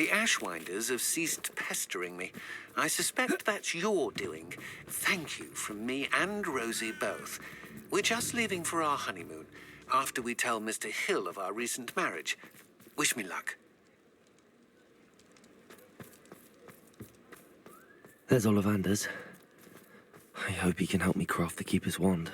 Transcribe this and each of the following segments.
The Ashwinders have ceased pestering me. I suspect that's your doing. Thank you from me and Rosie both. We're just leaving for our honeymoon, after we tell Mr. Hill of our recent marriage. Wish me luck. There's Ollivanders. I hope he can help me craft the Keeper's wand.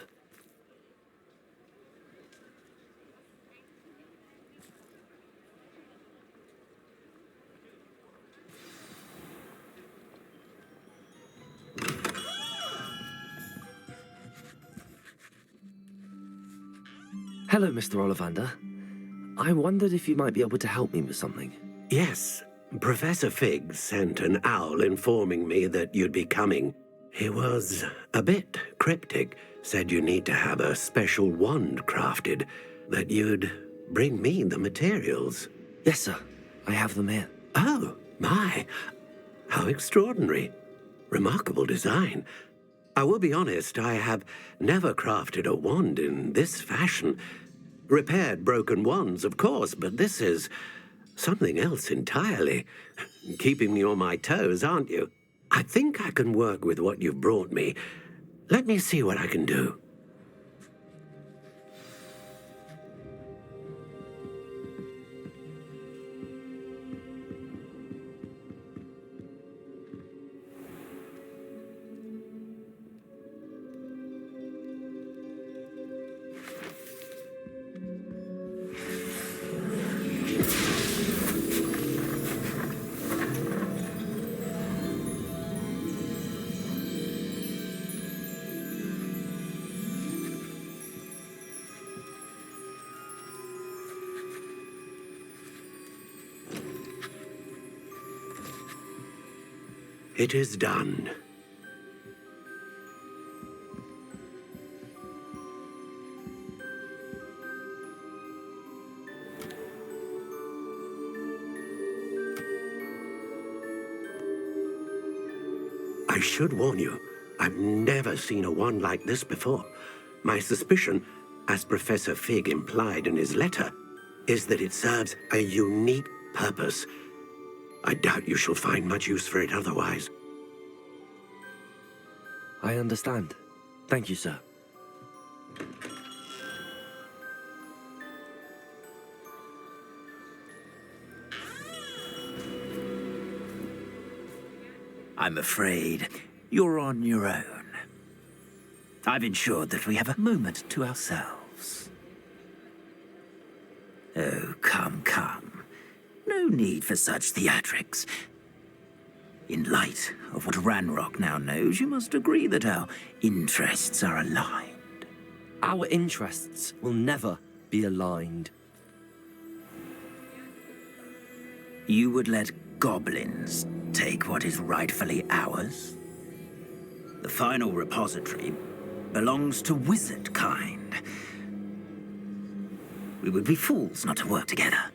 Hello, Mr. Ollivander. I wondered if you might be able to help me with something. Yes, Professor Fig sent an owl informing me that you'd be coming. He was a bit cryptic, said you need to have a special wand crafted, that you'd bring me the materials. Yes, sir. I have them here. Oh, my. How extraordinary. Remarkable design. I will be honest, I have never crafted a wand in this fashion. Repaired broken wands, of course, but this is something else entirely. Keeping me on my toes, aren't you? I think I can work with what you've brought me. Let me see what I can do. It is done. I should warn you, I've never seen a wand like this before. My suspicion, as Professor Fig implied in his letter, is that it serves a unique purpose. I doubt you shall find much use for it otherwise. I understand. Thank you, sir. I'm afraid you're on your own. I've ensured that we have a moment to ourselves. Oh, come, come. No need for such theatrics. In light of what Ranrock now knows, you must agree that our interests are aligned. Our interests will never be aligned. You would let goblins take what is rightfully ours? The final repository belongs to wizard kind. We would be fools not to work together.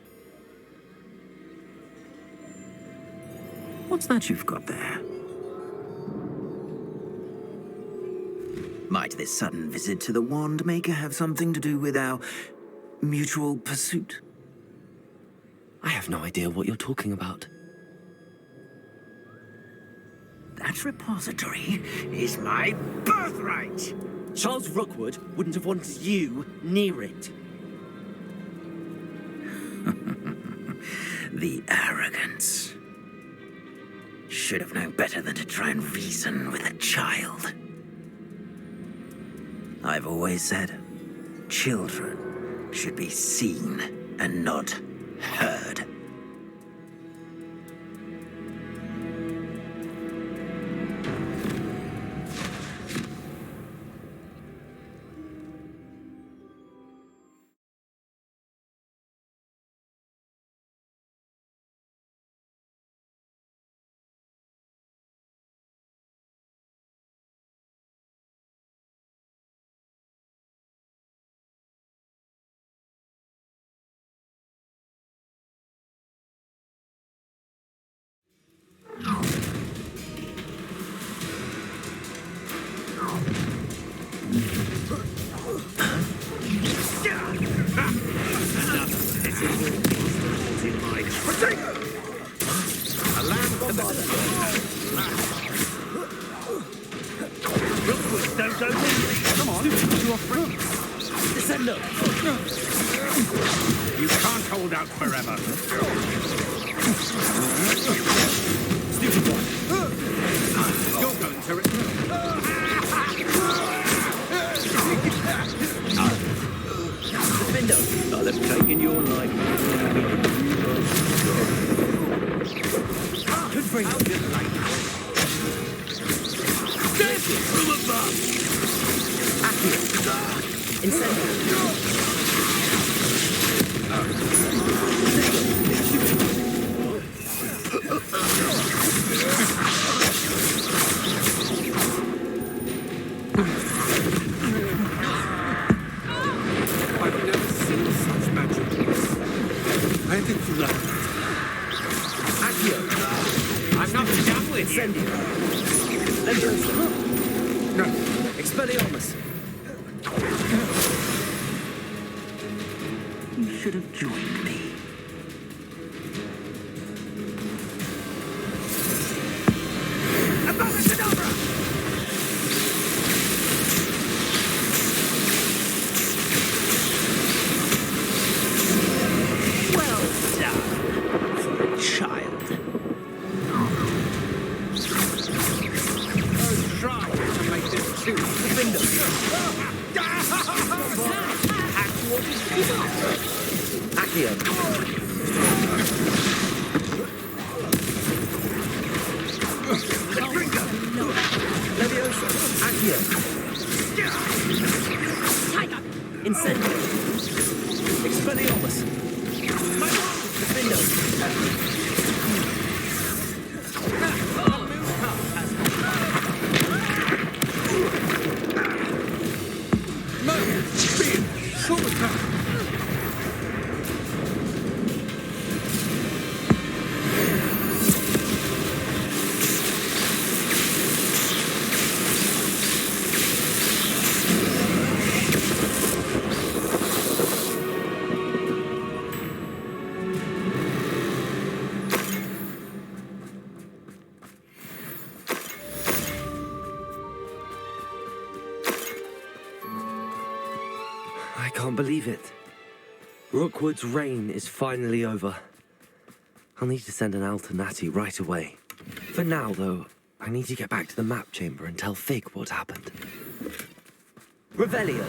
What's that you've got there? Might this sudden visit to the Wand Maker have something to do with our mutual pursuit? I have no idea what you're talking about. That repository is my birthright! Charles Rookwood wouldn't have wanted you near it. The arrogance. Should have known better than to try and reason with a child. I've always said, children should be seen and not heard. Rookwoods don't go easy. Come on, you are free. Descendo! You can't hold out forever. Stupid one! You're going to Defendo! I'll have taken your life. Good bring How delightful. Death from above. Accio! Incendio! I've never seen such magic. I think you love it. Accio! I'm not done with you. Incendio! Leviosa! No, Expelliarmus! You should have joined me. Well done for a child. try to make this too. Accio! Leviosa! Accio! Incendio! Expelliarmus! Defendo! I can't believe it. Rookwood's reign is finally over. I'll need to send an alternati right away. For now, though, I need to get back to the map chamber and tell Fig what happened. Revelio!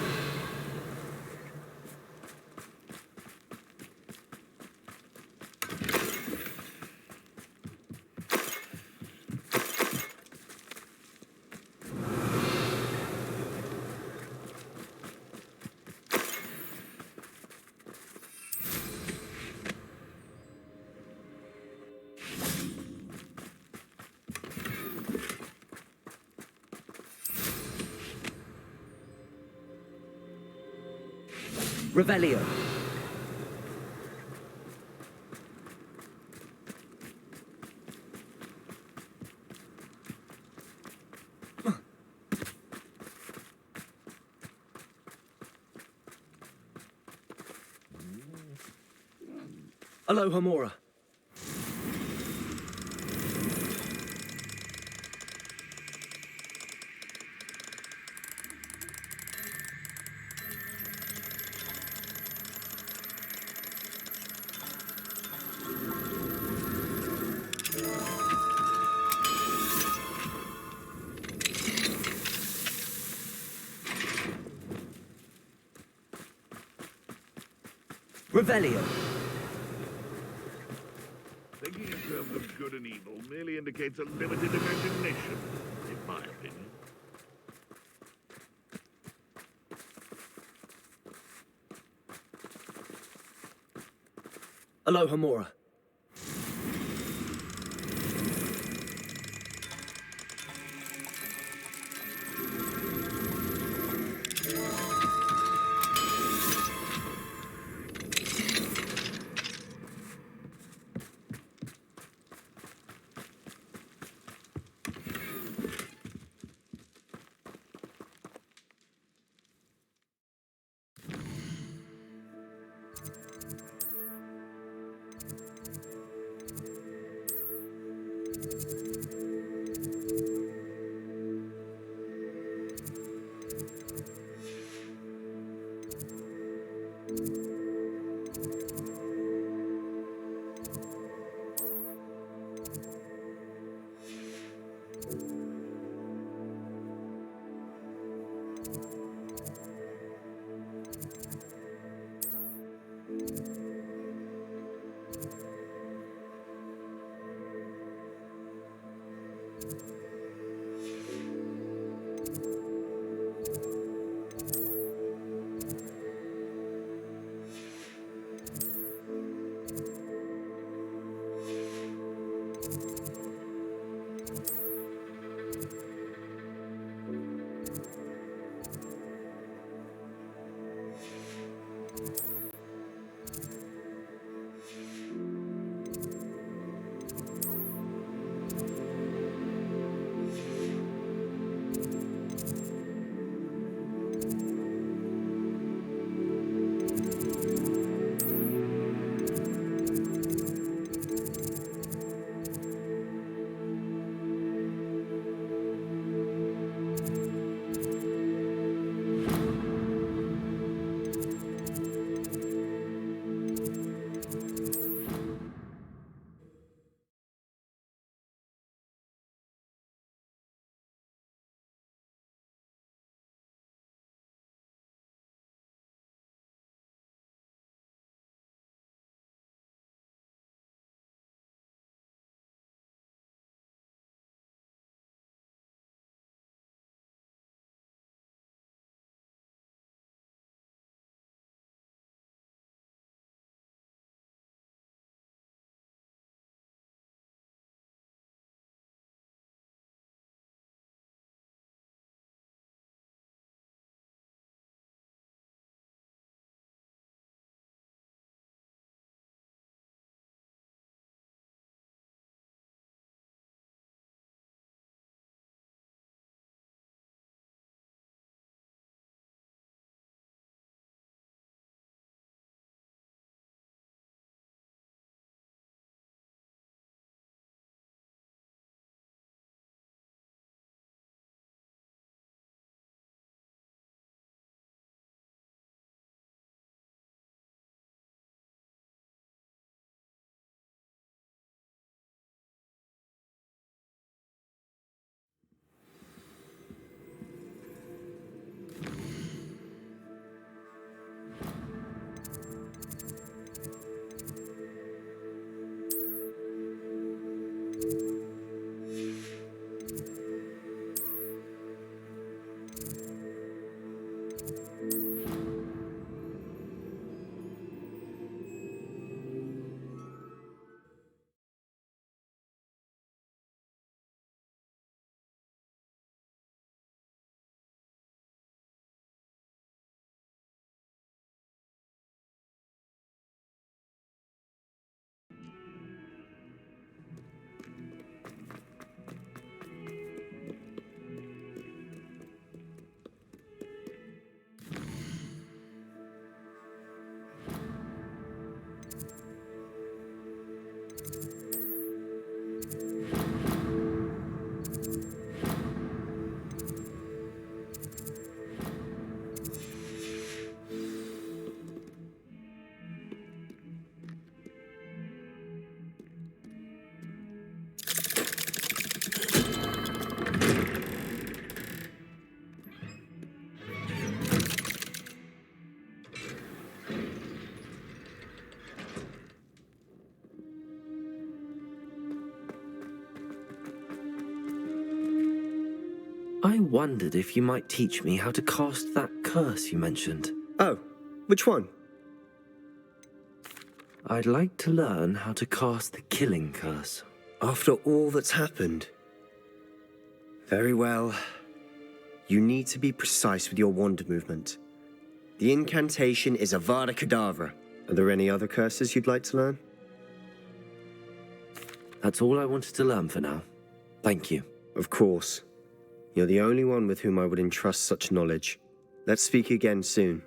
Revelio. Aloha Mora. Revelio. Thinking in terms of good and evil merely indicates a limited imagination, in my opinion. Aloha Mora. I wondered if you might teach me how to cast that curse you mentioned. Oh, which one? I'd like to learn how to cast the killing curse. After all that's happened. Very well. You need to be precise with your wand movement. The incantation is Avada Kedavra. Are there any other curses you'd like to learn? That's all I wanted to learn for now. Thank you. Of course. You're the only one with whom I would entrust such knowledge. Let's speak again soon.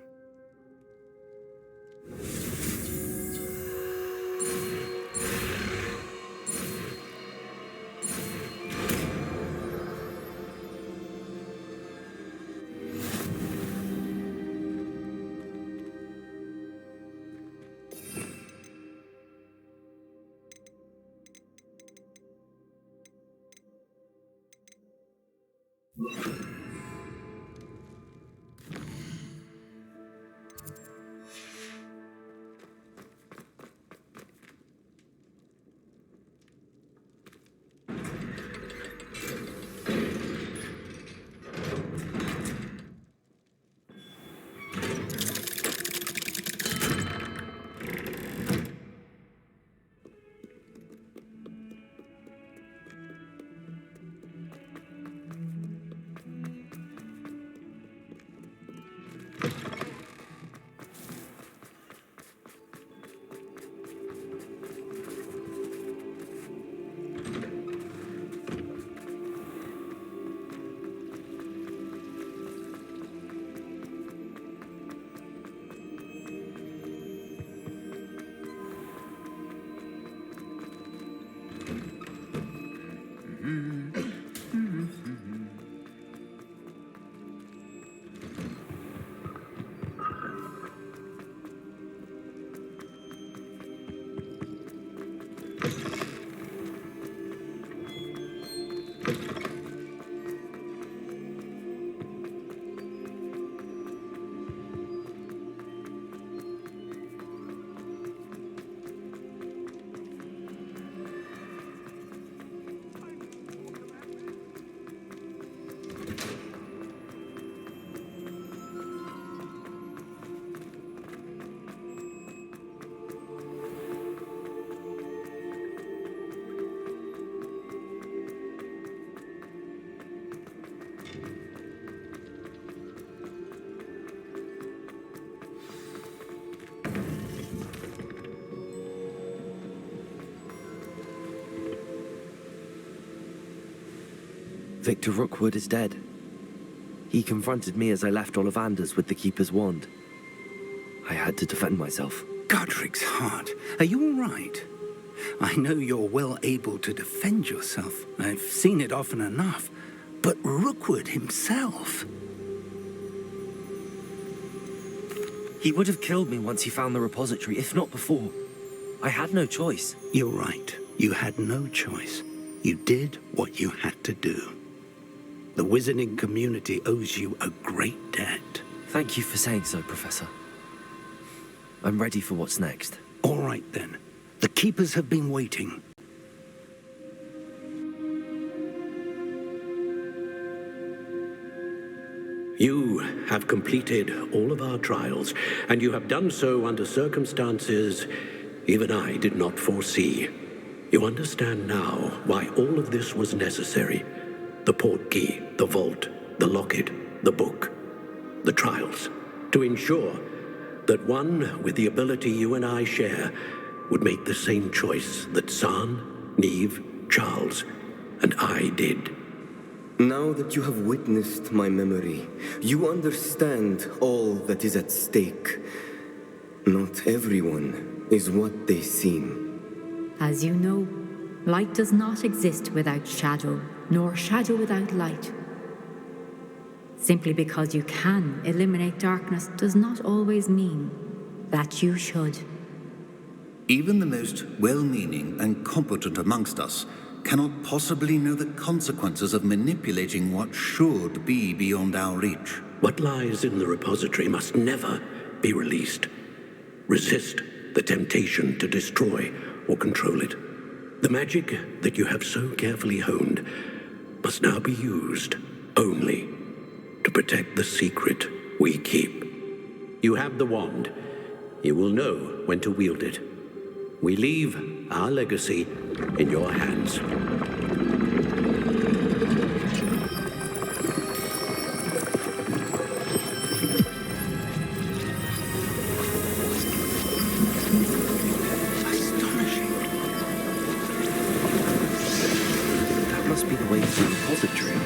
Victor Rookwood is dead. He confronted me as I left Ollivander's with the Keeper's wand. I had to defend myself. Godric's heart, are you all right? I know you're well able to defend yourself. I've seen it often enough. But Rookwood himself... He would have killed me once he found the repository, if not before. I had no choice. You're right. You had no choice. You did what you had to do. The wizarding community owes you a great debt. Thank you for saying so, Professor. I'm ready for what's next. All right, then. The Keepers have been waiting. You have completed all of our trials, and you have done so under circumstances even I did not foresee. You understand now why all of this was necessary. The portkey, the vault, the locket, the book, the trials, to ensure that one with the ability you and I share would make the same choice that San, Neve, Charles, and I did. Now that you have witnessed my memory, you understand all that is at stake. Not everyone is what they seem. As you know, light does not exist without shadow, nor shadow without light. Simply because you can eliminate darkness does not always mean that you should. Even the most well-meaning and competent amongst us cannot possibly know the consequences of manipulating what should be beyond our reach. What lies in the repository must never be released. Resist the temptation to destroy or control it. The magic that you have so carefully honed must now be used only to protect the secret we keep. You have the wand. You will know when to wield it. We leave our legacy in your hands. Astonishing. That must be the way to the repository.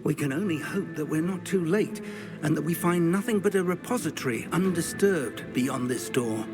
We can only hope that we're not too late, and that we find nothing but a repository undisturbed beyond this door.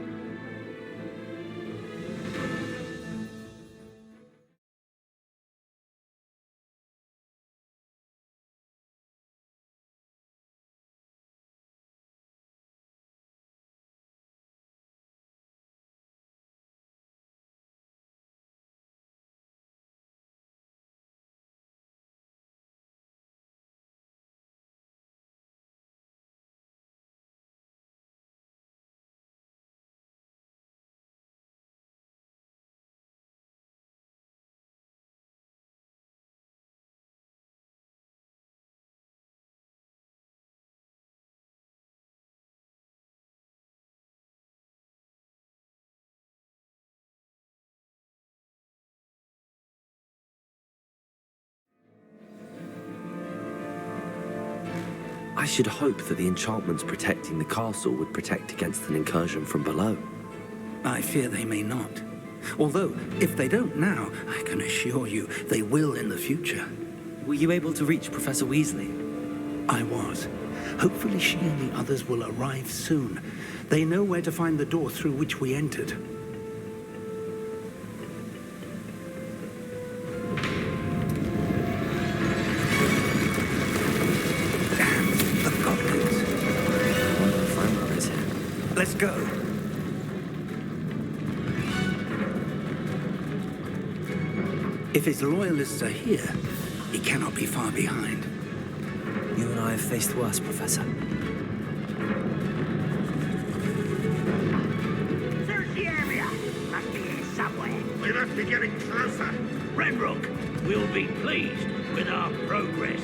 I should hope that the enchantments protecting the castle would protect against an incursion from below. I fear they may not. Although, if they don't now, I can assure you they will in the future. Were you able to reach Professor Weasley? I was. Hopefully she and the others will arrive soon. They know where to find the door through which we entered. And the goblins. I wonder if Ranrock is here. Let's go. If his loyalists are here, he cannot be far behind. You and I have faced worse, Professor. Search the area. Must be here somewhere. We must be getting closer. Ranrock will be pleased with our progress.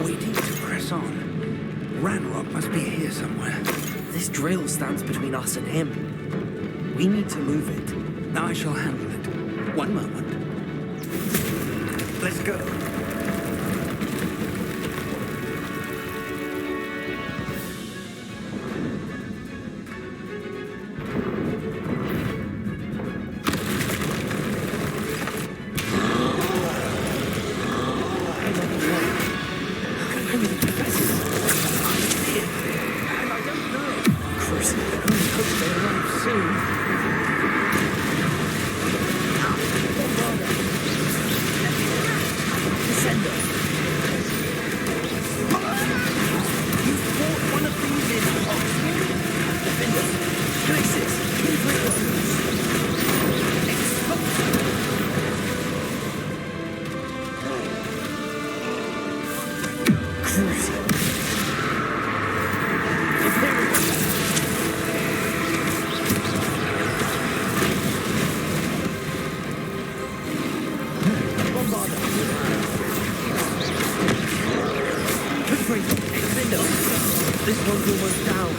Waiting to press on. Ranrock must be here somewhere. This drill stands between us and him. We need to move it. I shall handle it. One moment. Let's go. This one's almost down.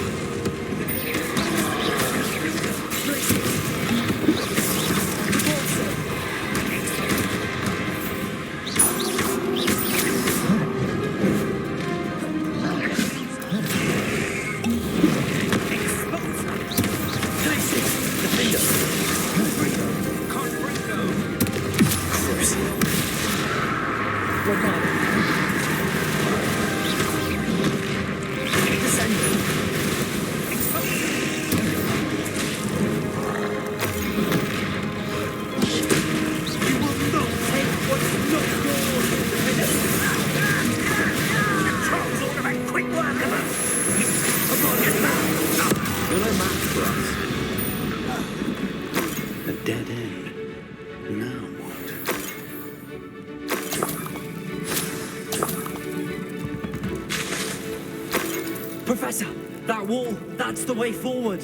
Professor, that wall, that's the way forward.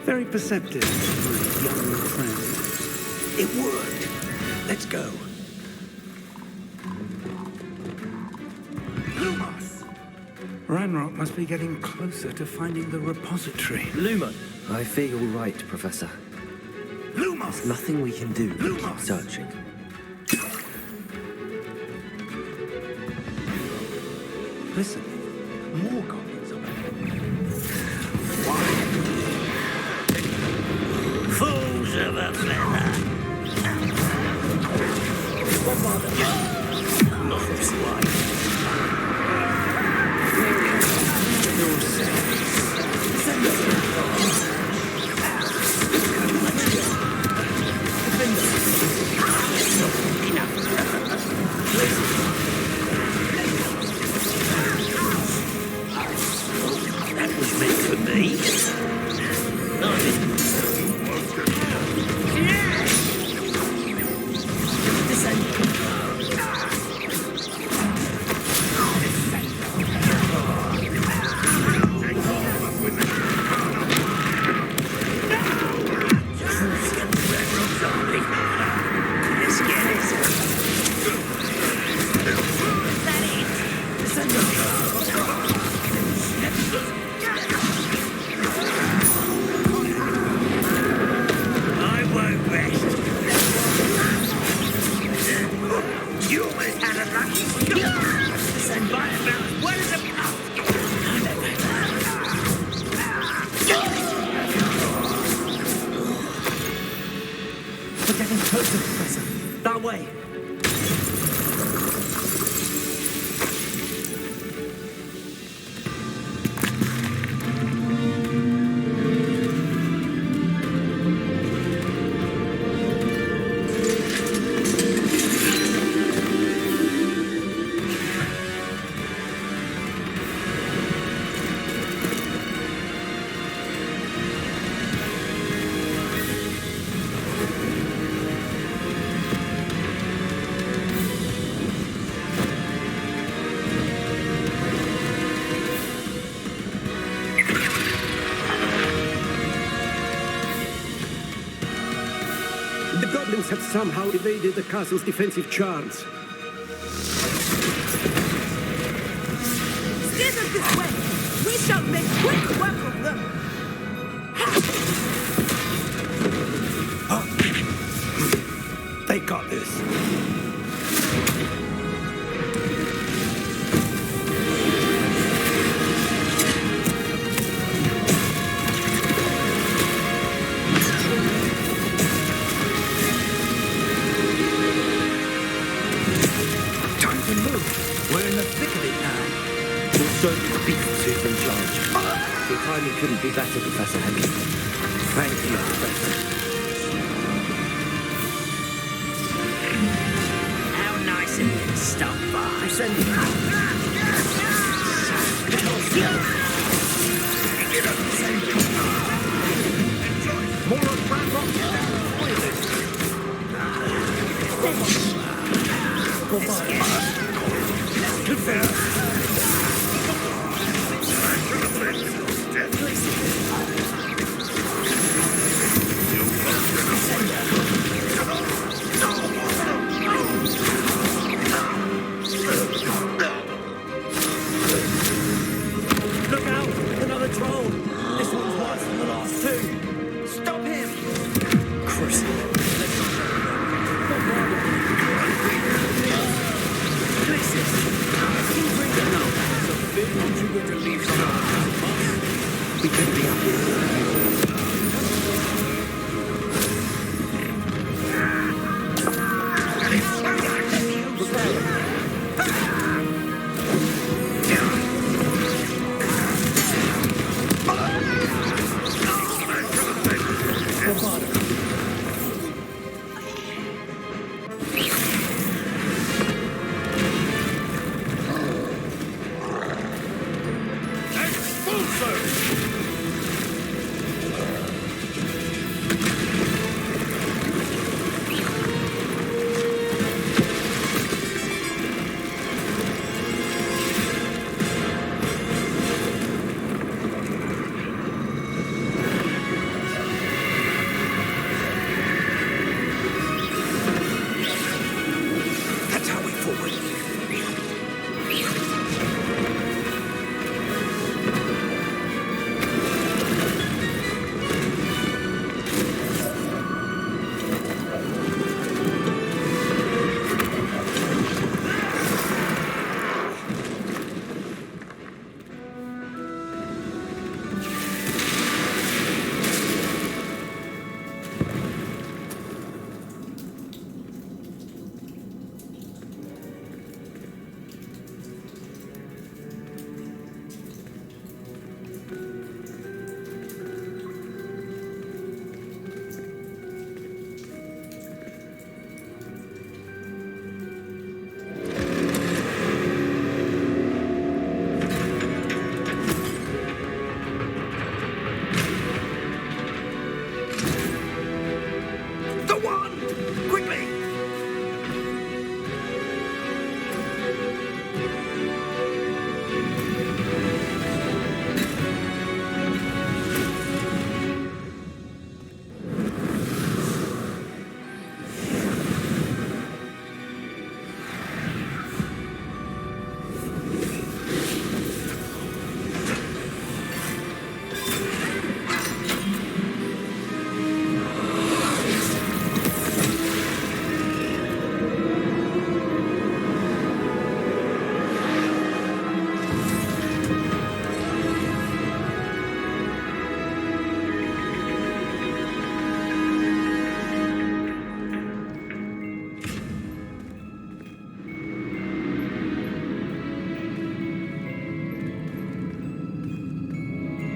Very perceptive, my young friend. It worked. Let's go. Lumos! Ran Ranrock must be getting closer to finding the repository. Lumos! I fear you're right, Professor. Lumos! There's nothing we can do but keep searching. Listen, more goblins are Fools of a feather. Not this way. That was meant for me. No, it isn't. We're getting closer, Professor. That way. The goblins have somehow evaded the castle's defensive charms. Steer them this way! We shall make quick work of them! They got this. We're in the thick of it now. We'll certainly beat Tooth in charge. Your timing couldn't be better, Professor Henry. Thank you, Professor. How nice of you to stop by. More on Ranrock. Look out! Another troll! This one's worse than the last two! Stop him! Christ. We could be up here.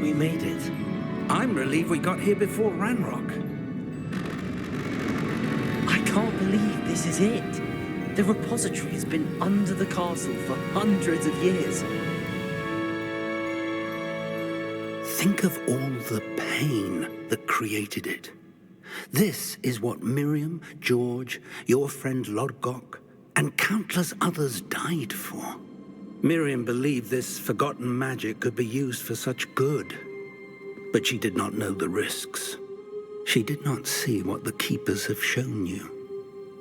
we made it. I'm relieved we got here before Ranrock. I can't believe this is it. The repository has been under the castle for hundreds of years. Think of all the pain that created it. This is what Miriam, George, your friend Lodgok, and countless others died for. Miriam believed this forgotten magic could be used for such good, but she did not know the risks. She did not see what the Keepers have shown you,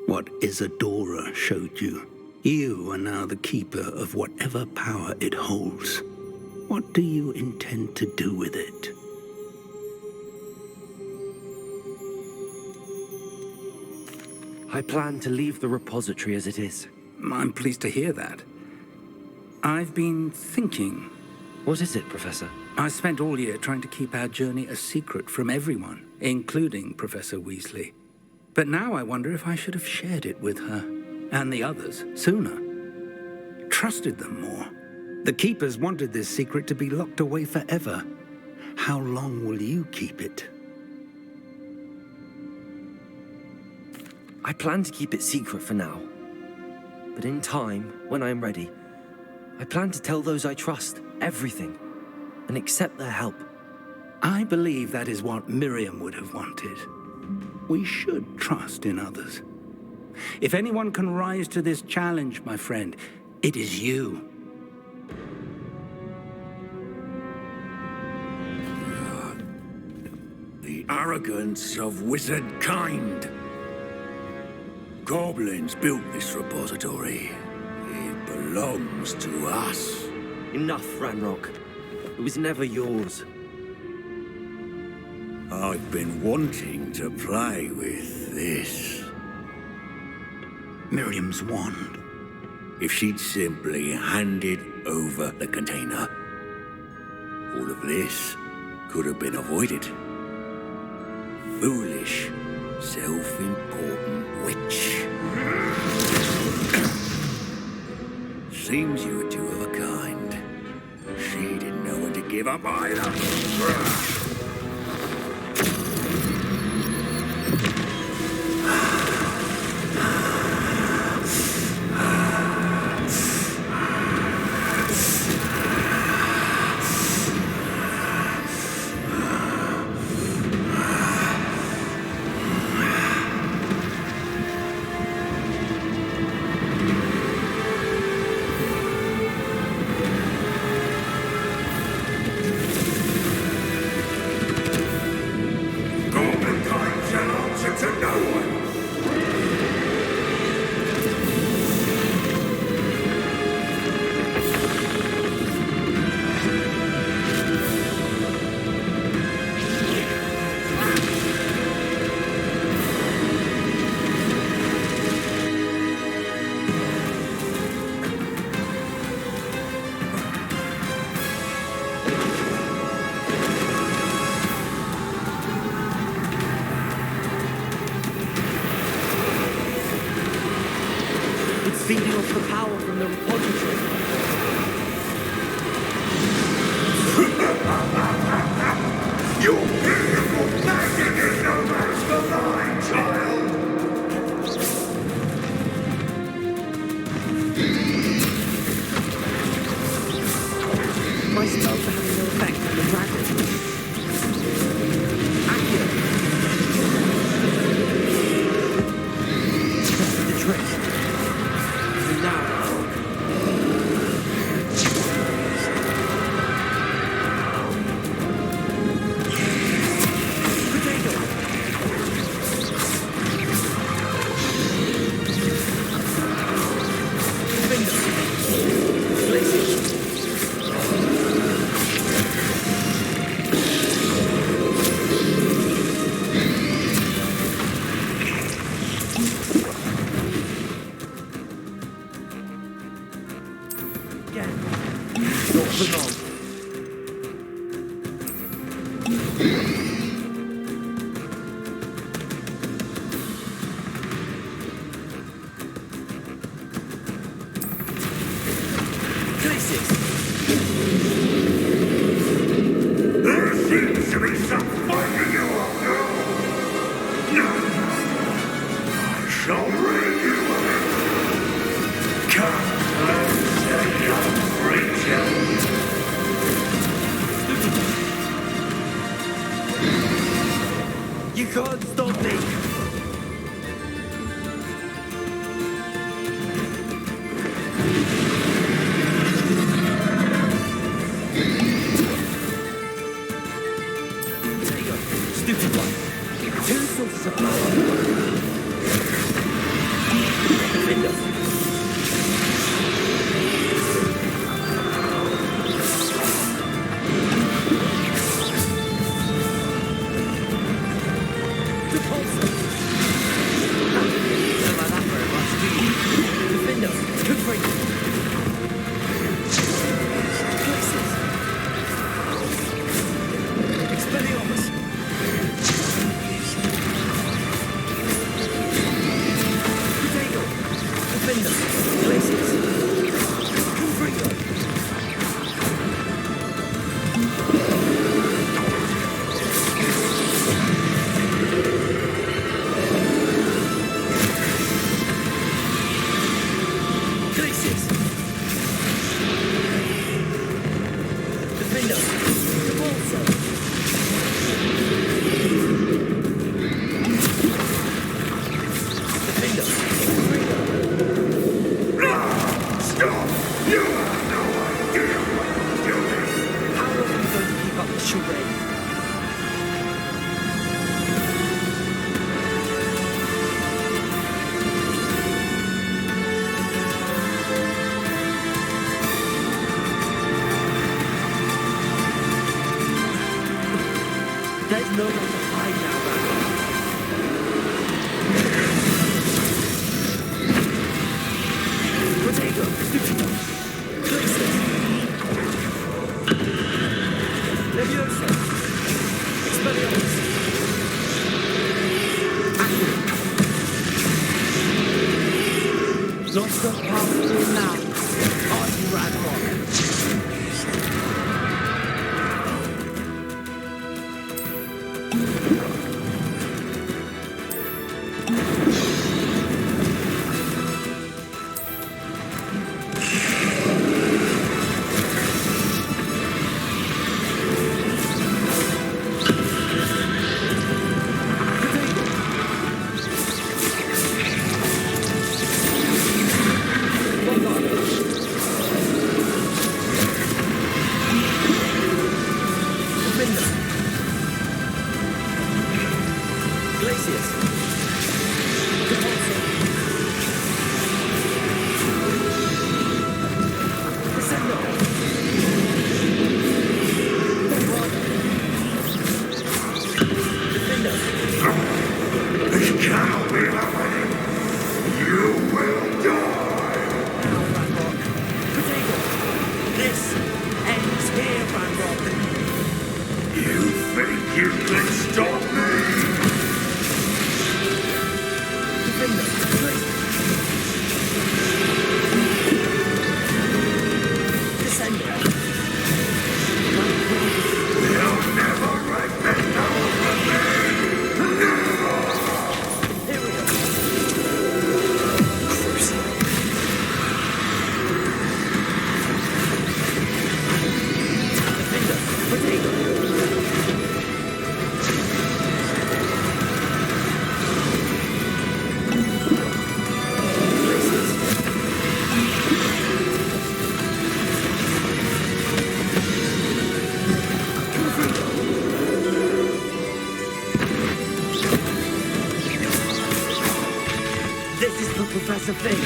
what Isadora showed you. You are now the Keeper of whatever power it holds. What do you intend to do with it? I plan to leave the repository as it is. I'm pleased to hear that. I've been thinking. What is it, Professor? I spent all year trying to keep our journey a secret from everyone, including Professor Weasley. But now I wonder if I should have shared it with her, and the others, sooner. Trusted them more. The Keepers wanted this secret to be locked away forever. How long will you keep it? I plan to keep it secret for now. But in time, when I am ready, I plan to tell those I trust everything and accept their help. I believe that is what Miriam would have wanted. We should trust in others. If anyone can rise to this challenge, my friend, it is you. The arrogance of wizard kind. Goblins built this repository. It belongs to us. Enough, Ranrock. It was never yours. I've been wanting to play with this. Miriam's wand. If she'd simply handed over the container, all of this could have been avoided. Foolish, self-important witch. Seems you were two of a kind. She didn't know when to give up either. Feeding off the power from the repository. Your beautiful magic is no match for mine, child! My spells are having no effect on the dragon. Accurate. That's the trick. Now. You can't stop me! There you go, stupid one. Two sources of power. Window. There's nowhere to hide now, Potato, Stupendo, Places, Leviosa, Expelliarmus, Active. Not so powerful now, Artie Radrock. Professor Fig.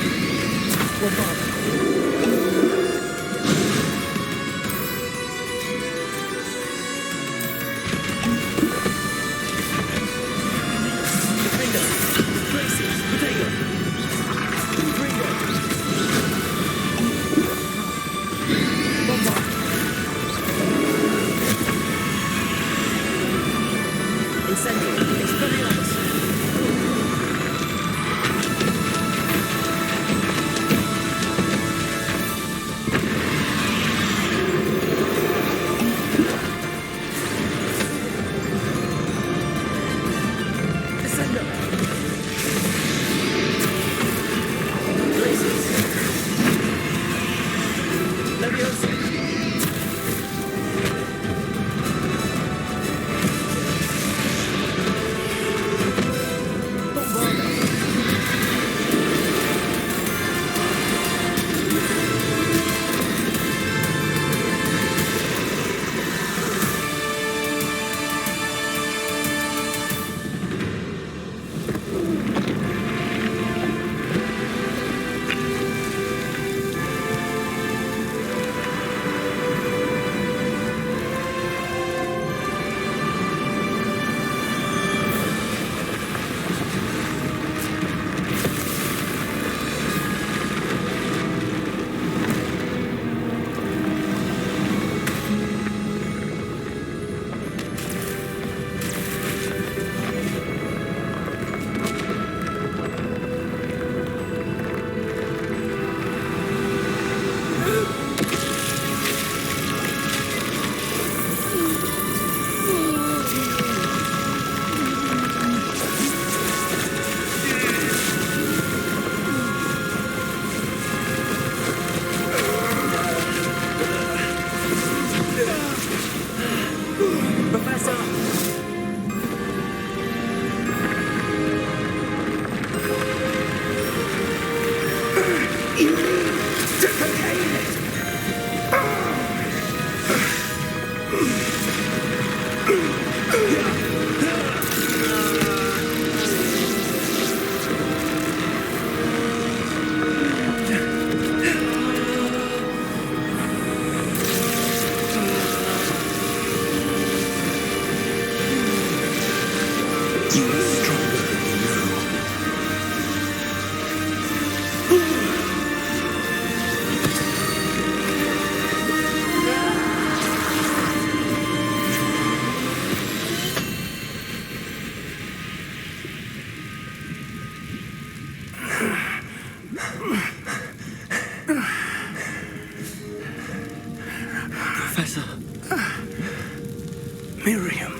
Miriam.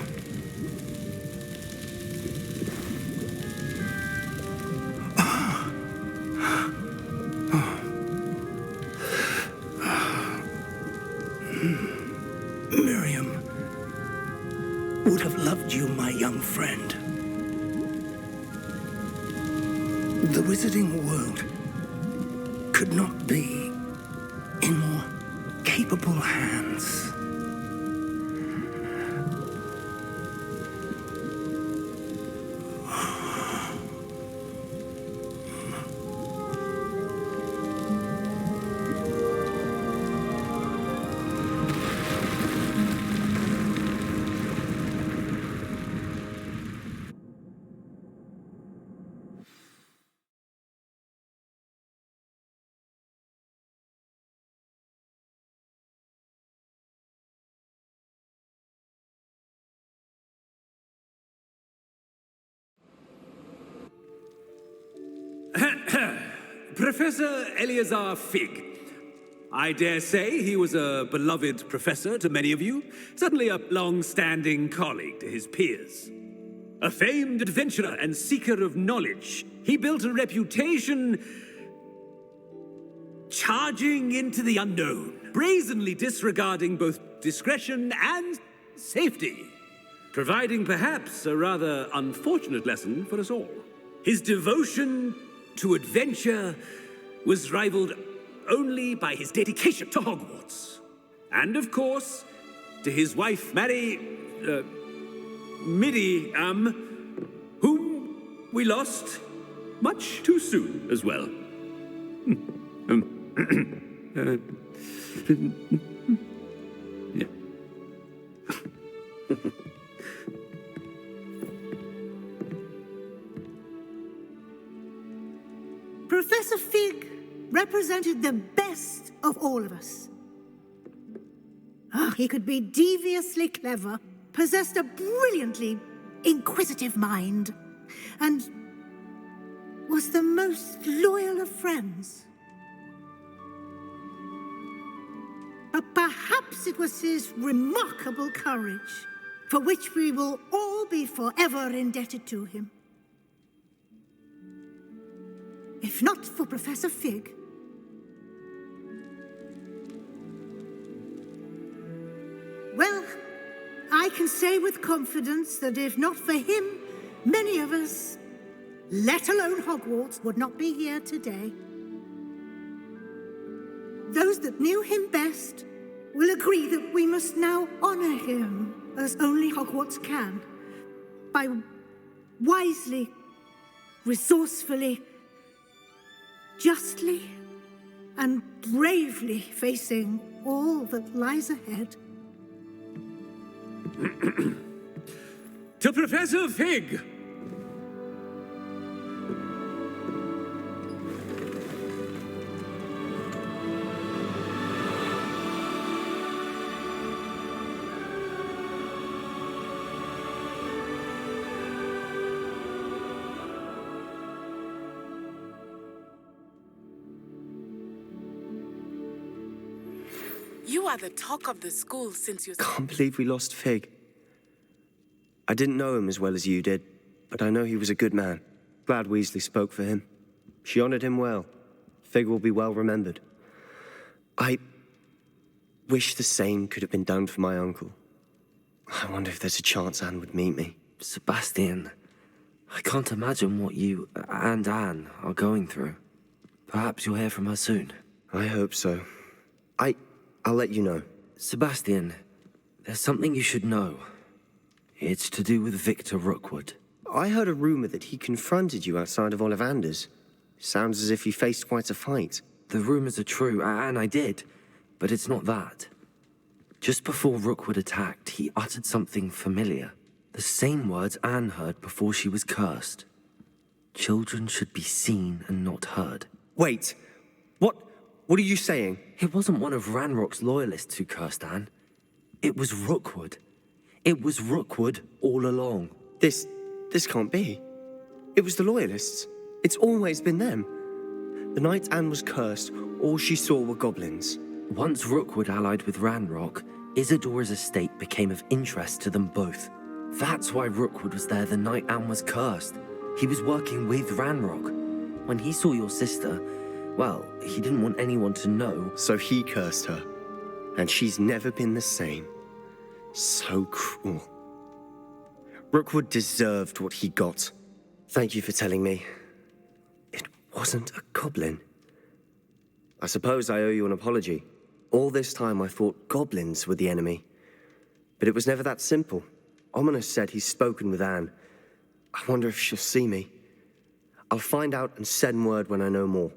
Miriam would have loved you, my young friend. The wizarding world could not be in more capable hands. Professor Eleazar Fig. I dare say he was a beloved professor to many of you, certainly a long-standing colleague to his peers. A famed adventurer and seeker of knowledge, he built a reputation charging into the unknown, brazenly disregarding both discretion and safety, providing perhaps a rather unfortunate lesson for us all. His devotion to adventure was rivaled only by his dedication to Hogwarts. And of course, to his wife, Miriam, whom we lost much too soon as well. Yeah. Professor Fig represented the best of all of us. He could be deviously clever, possessed a brilliantly inquisitive mind, and was the most loyal of friends. But perhaps it was his remarkable courage, for which we will all be forever indebted to him. If not for Professor Fig, well, I can say with confidence that if not for him, many of us, let alone Hogwarts, would not be here today. Those that knew him best will agree that we must now honor him as only Hogwarts can, by wisely, resourcefully, justly, and bravely facing all that lies ahead. To Professor Fig! You are the talk of the school since you... Can't believe we lost Fig. I didn't know him as well as you did, but I know he was a good man. Glad Weasley spoke for him. She honored him well. Fig will be well remembered. I wish the same could have been done for my uncle. I wonder if there's a chance Anne would meet me. Sebastian, I can't imagine what you and Anne are going through. Perhaps you'll hear from her soon. I hope so. I'll let you know. Sebastian, there's something you should know. It's to do with Victor Rookwood. I heard a rumor that he confronted you outside of Ollivander's. Sounds as if he faced quite a fight. The rumors are true, and I did, but it's not that. Just before Rookwood attacked, he uttered something familiar. The same words Anne heard before she was cursed. Children should be seen and not heard. Wait, what are you saying? It wasn't one of Ranrock's loyalists who cursed Anne. It was Rookwood. It was Rookwood all along. This can't be. It was the loyalists. It's always been them. The night Anne was cursed, all she saw were goblins. Once Rookwood allied with Ranrock, Isadora's estate became of interest to them both. That's why Rookwood was there the night Anne was cursed. He was working with Ranrock. When he saw your sister, well, he didn't want anyone to know. So he cursed her, and she's never been the same. So cruel. Rookwood deserved what he got. Thank you for telling me. It wasn't a goblin. I suppose I owe you an apology. All this time I thought goblins were the enemy. But it was never that simple. Ominous said he's spoken with Anne. I wonder if she'll see me. I'll find out and send word when I know more.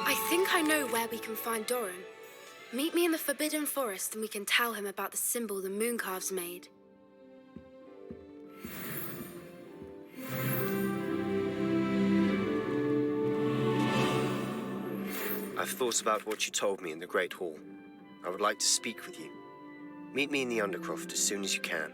I think I know where we can find Doran. Meet me in the Forbidden Forest and we can tell him about the symbol the Mooncalves made. I've thought about what you told me in the Great Hall. I would like to speak with you. Meet me in the Undercroft as soon as you can.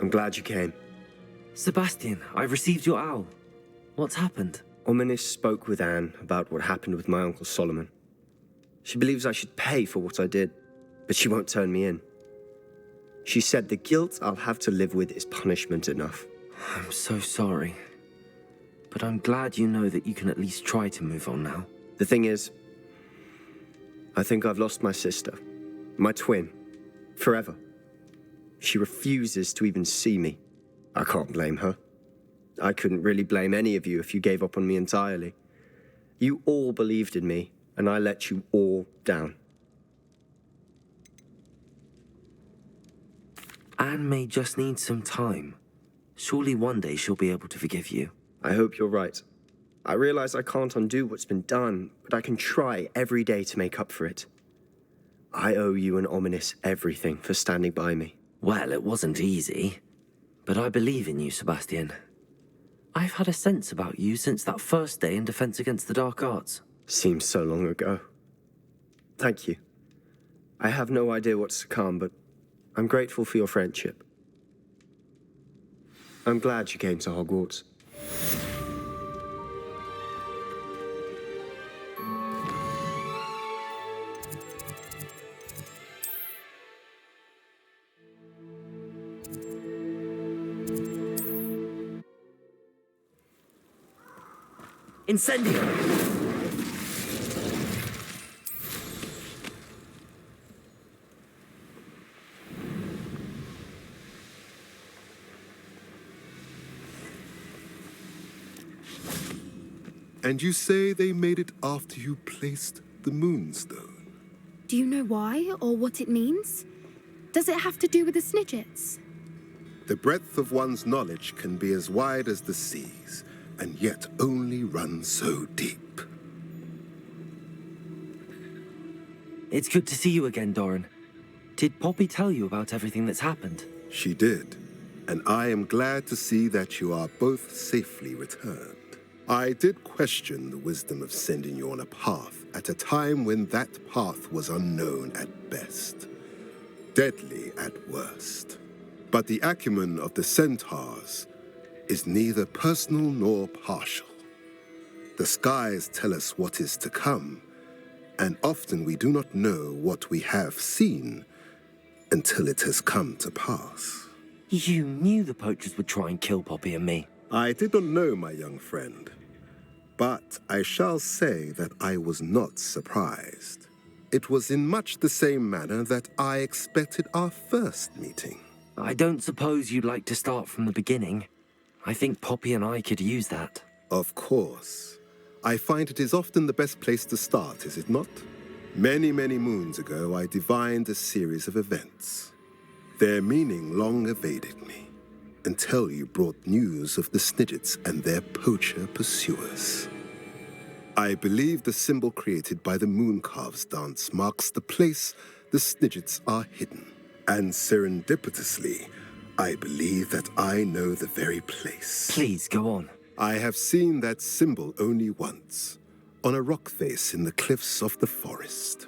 I'm glad you came. Sebastian, I've received your owl. What's happened? Ominis spoke with Anne about what happened with my Uncle Solomon. She believes I should pay for what I did, but she won't turn me in. She said the guilt I'll have to live with is punishment enough. I'm so sorry. But I'm glad you know that you can at least try to move on now. The thing is, I think I've lost my sister, my twin, forever. She refuses to even see me. I can't blame her. I couldn't really blame any of you if you gave up on me entirely. You all believed in me, and I let you all down. Anne may just need some time. Surely one day she'll be able to forgive you. I hope you're right. I realize I can't undo what's been done, but I can try every day to make up for it. I owe you and Ominis everything for standing by me. Well, it wasn't easy, but I believe in you, Sebastian. I've had a sense about you since that first day in Defense Against the Dark Arts. Seems so long ago. Thank you. I have no idea what's to come, but I'm grateful for your friendship. I'm glad you came to Hogwarts. Incendio! And you say they made it after you placed the Moonstone? Do you know why, or what it means? Does it have to do with the Snidgets? The breadth of one's knowledge can be as wide as the seas, and yet only run so deep. It's good to see you again, Doran. Did Poppy tell you about everything that's happened? She did, and I am glad to see that you are both safely returned. I did question the wisdom of sending you on a path at a time when that path was unknown at best, deadly at worst. But the acumen of the centaurs is neither personal nor partial. The skies tell us what is to come, and often we do not know what we have seen until it has come to pass. You knew the poachers would try and kill Poppy and me. I did not know, my young friend, but I shall say that I was not surprised. It was in much the same manner that I expected our first meeting. I don't suppose you'd like to start from the beginning. I think Poppy and I could use that. Of course. I find it is often the best place to start, is it not? Many, many moons ago, I divined a series of events. Their meaning long evaded me, until you brought news of the Snidgets and their poacher pursuers. I believe the symbol created by the Mooncalves dance marks the place the Snidgets are hidden. And serendipitously, I believe that I know the very place. Please, go on. I have seen that symbol only once, on a rock face in the cliffs of the forest.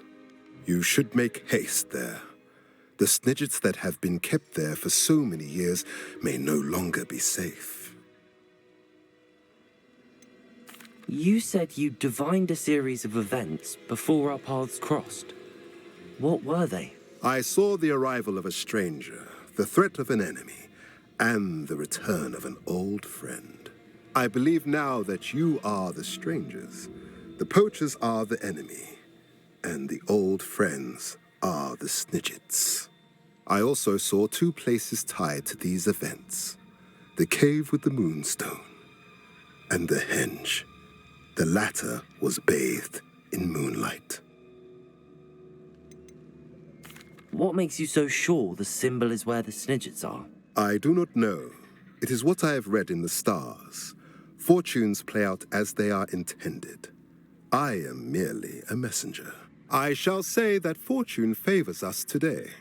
You should make haste there. The Snidgets that have been kept there for so many years may no longer be safe. You said you divined a series of events before our paths crossed. What were they? I saw the arrival of a stranger, the threat of an enemy, and the return of an old friend. I believe now that you are the strangers, the poachers are the enemy, and the old friends are the Snidgets. I also saw two places tied to these events, the cave with the Moonstone and the henge. The latter was bathed in moonlight. What makes you so sure the symbol is where the Snidgets are? I do not know. It is what I have read in the stars. Fortunes play out as they are intended. I am merely a messenger. I shall say that fortune favors us today.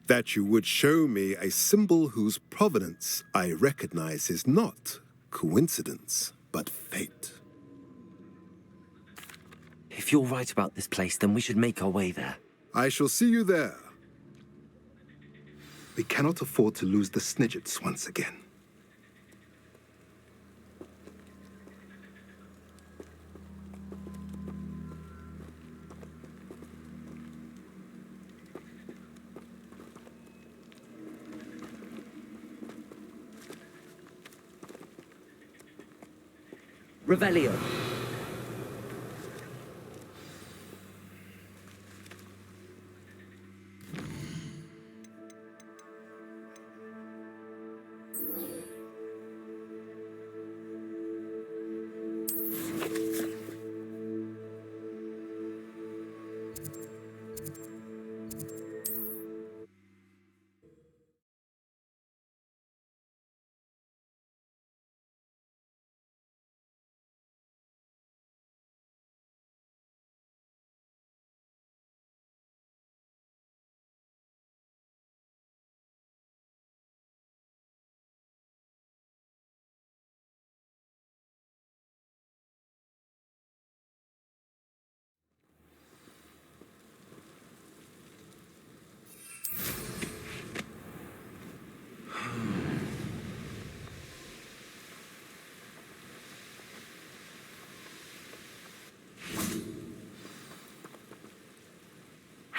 That you would show me a symbol whose provenance I recognize is not coincidence, but fate. If you're right about this place, then we should make our way there. I shall see you there. We cannot afford to lose the Snidgets once again. Revelio.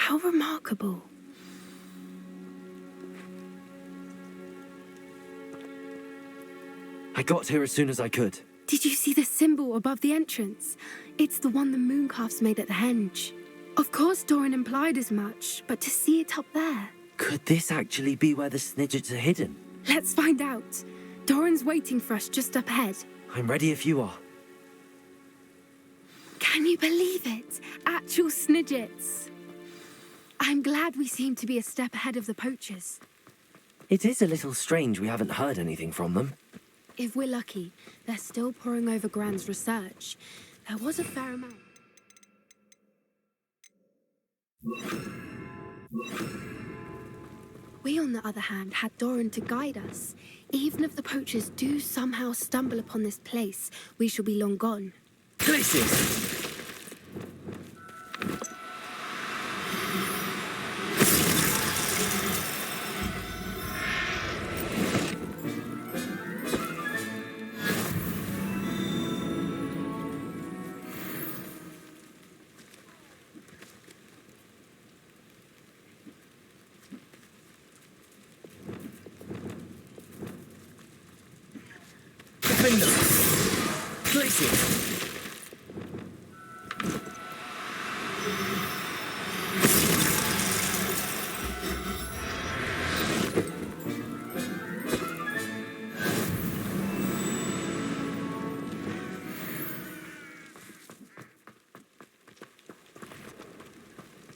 How remarkable. I got here as soon as I could. Did you see the symbol above the entrance? It's the one the mooncalves made at the henge. Of course Doran implied as much, but to see it up there... Could this actually be where the Snidgets are hidden? Let's find out. Doran's waiting for us just up ahead. I'm ready if you are. Can you believe it? Actual Snidgets. I'm glad we seem to be a step ahead of the poachers. It is a little strange we haven't heard anything from them. If we're lucky, they're still poring over Gran's research. There was a fair amount. We, on the other hand, had Doran to guide us. Even if the poachers do somehow stumble upon this place, we shall be long gone. Places!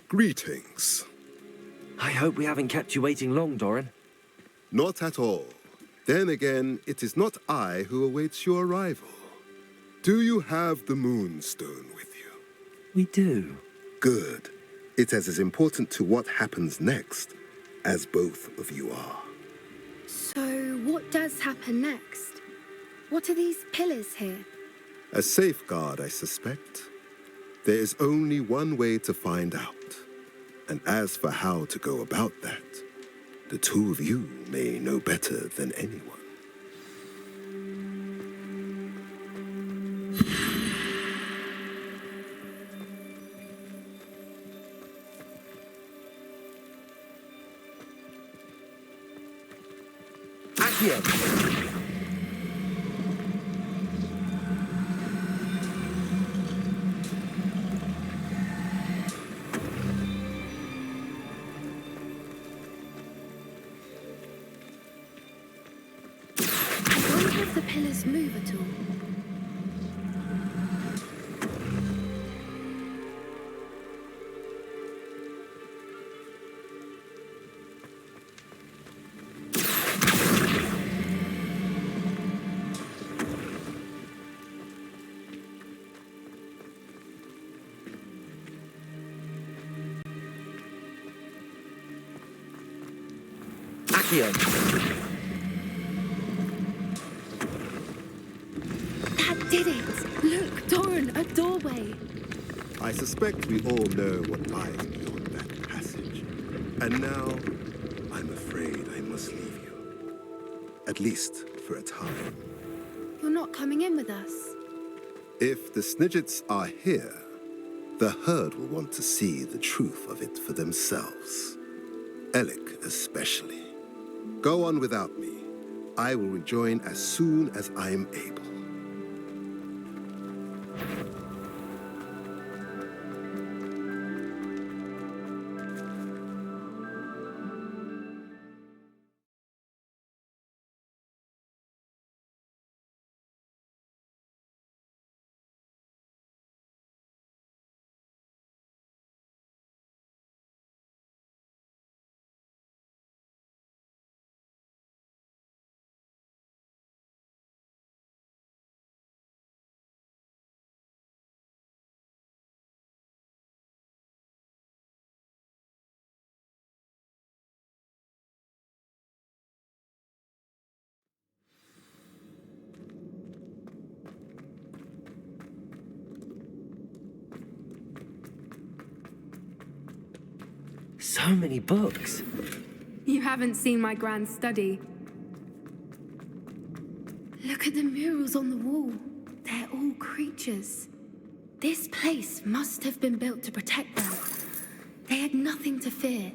Greetings. I hope we haven't kept you waiting long, Doran. Not at all. Then again, it is not I who awaits your arrival. Do you have the Moonstone with you? We do. Good. It is as important to what happens next as both of you are. So, what does happen next? What are these pillars here? A safeguard, I suspect. There is only one way to find out. And as for how to go about that, the two of you may know better than anyone. Accio! The pillars move at all. Accio! Did it! Look, Doran, a doorway. I suspect we all know what lies beyond that passage. And now, I'm afraid I must leave you. At least for a time. You're not coming in with us. If the Snidgets are here, the herd will want to see the truth of it for themselves. Alec especially. Go on without me. I will rejoin as soon as I am able. So many books. You haven't seen my grand study. Look at the murals on the wall. They're all creatures. This place must have been built to protect them. They had nothing to fear.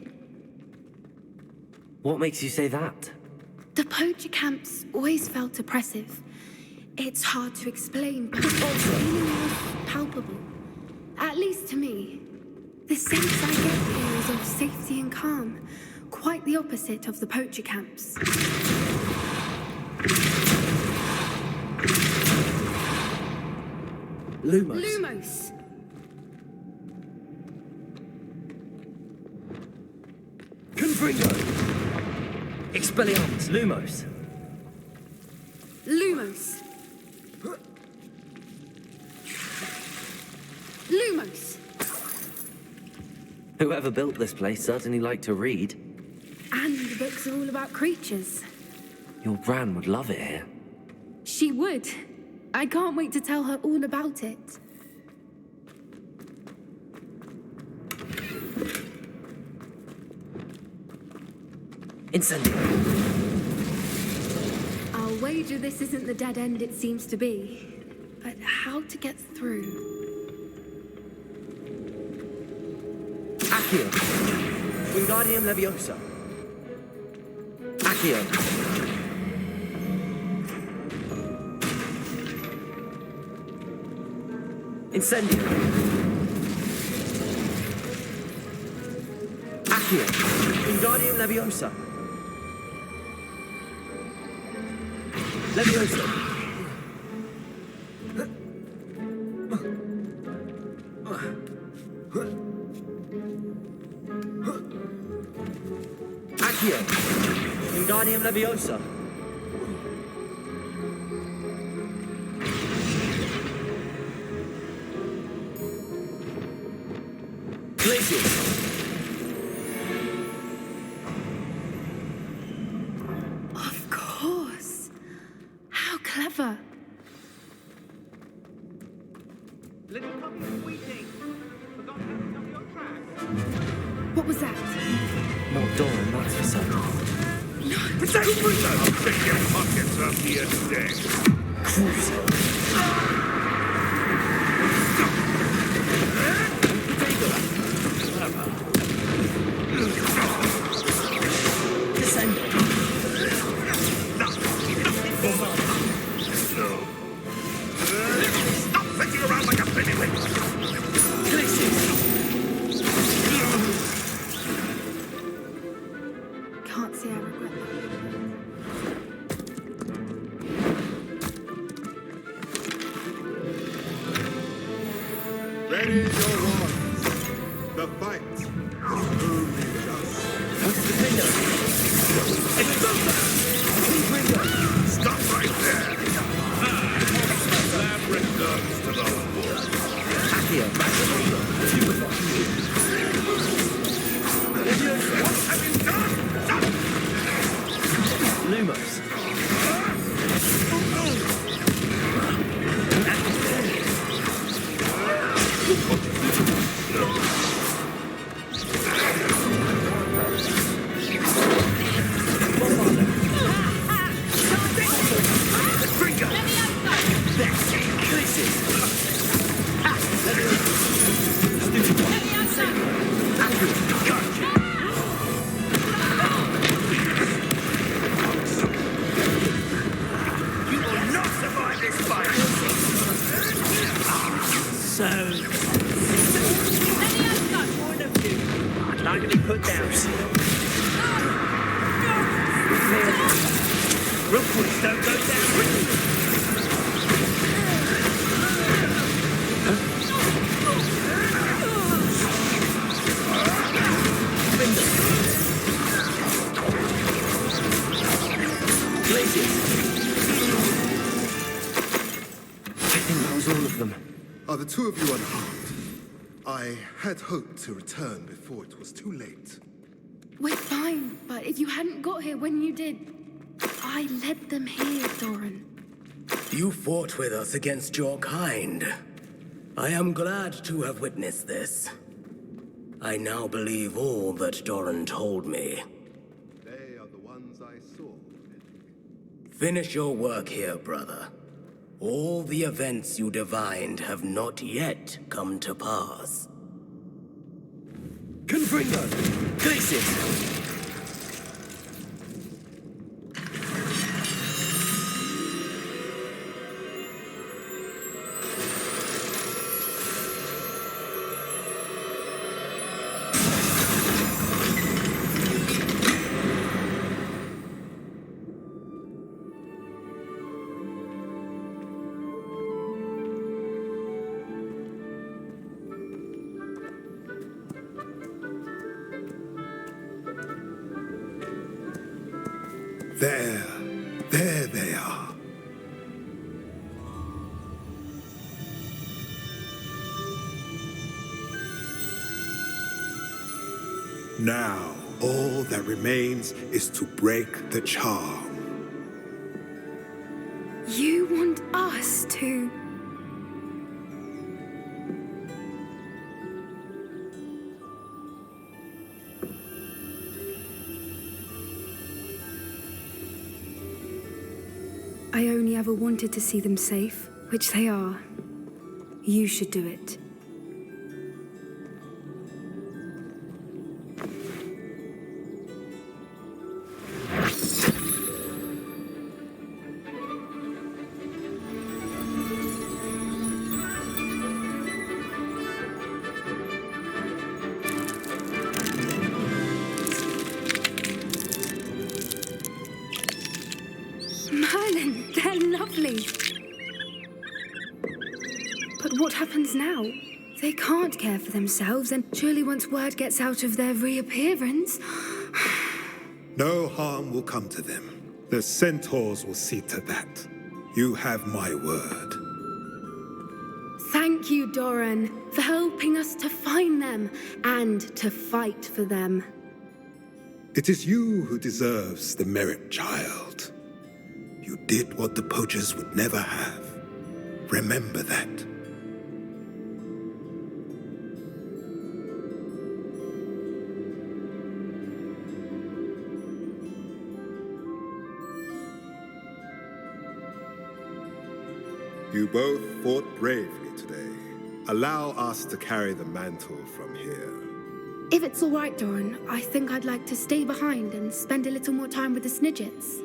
What makes you say that? The poacher camps always felt oppressive. It's hard to explain, but the feeling was palpable. At least to me. The sense I get here is of safety and calm. Quite the opposite of the poacher camps. Lumos. Lumos! Confringo! Expelliarmus! Lumos! Lumos! Lumos! Whoever built this place certainly liked to read. And the books are all about creatures. Your Bran would love it here. She would. I can't wait to tell her all about it. Incendio! I'll wager this isn't the dead end it seems to be. But how to get through? Accio! Wingardium Leviosa! Accio! Incendio! Accio! Wingardium Leviosa! Leviosa! Accio! Wingardium Leviosa! Glacius! Of course. How clever. Little puppy squeaking. Forgot how to cover your tracks. What was that? Not Doran, that's for certain. I'll check your pockets after you're dead. Stop fetching around like a pennyweight! Can't say I regret that. Ready your wands. The fight will reach us. Stop right there! Lab returns to the wall. What have you done? Lumos! I'd like to be put down. Rookwoods don't go down. I think that was all of them. Are the two of you unharmed? I had hoped to return before it was too late. We're fine, but if you hadn't got here when you did, I led them here, Doran. You fought with us against your kind. I am glad to have witnessed this. I now believe all that Doran told me. They are the ones I saw. Finish your work here, brother. All the events you divined have not yet come to pass. Confringo! Glacis! There they are. Now, all that remains is to break the charm. You want us to... I only ever wanted to see them safe, which they are. You should do it. Merlin, they're lovely. But what happens now? They can't care for themselves, and surely once word gets out of their reappearance... No harm will come to them. The centaurs will see to that. You have my word. Thank you, Doran, for helping us to find them and to fight for them. It is you who deserves the merit, child. You did what the poachers would never have. Remember that. You both fought bravely today. Allow us to carry the mantle from here. If it's all right, Doran, I think I'd like to stay behind and spend a little more time with the Snidgets.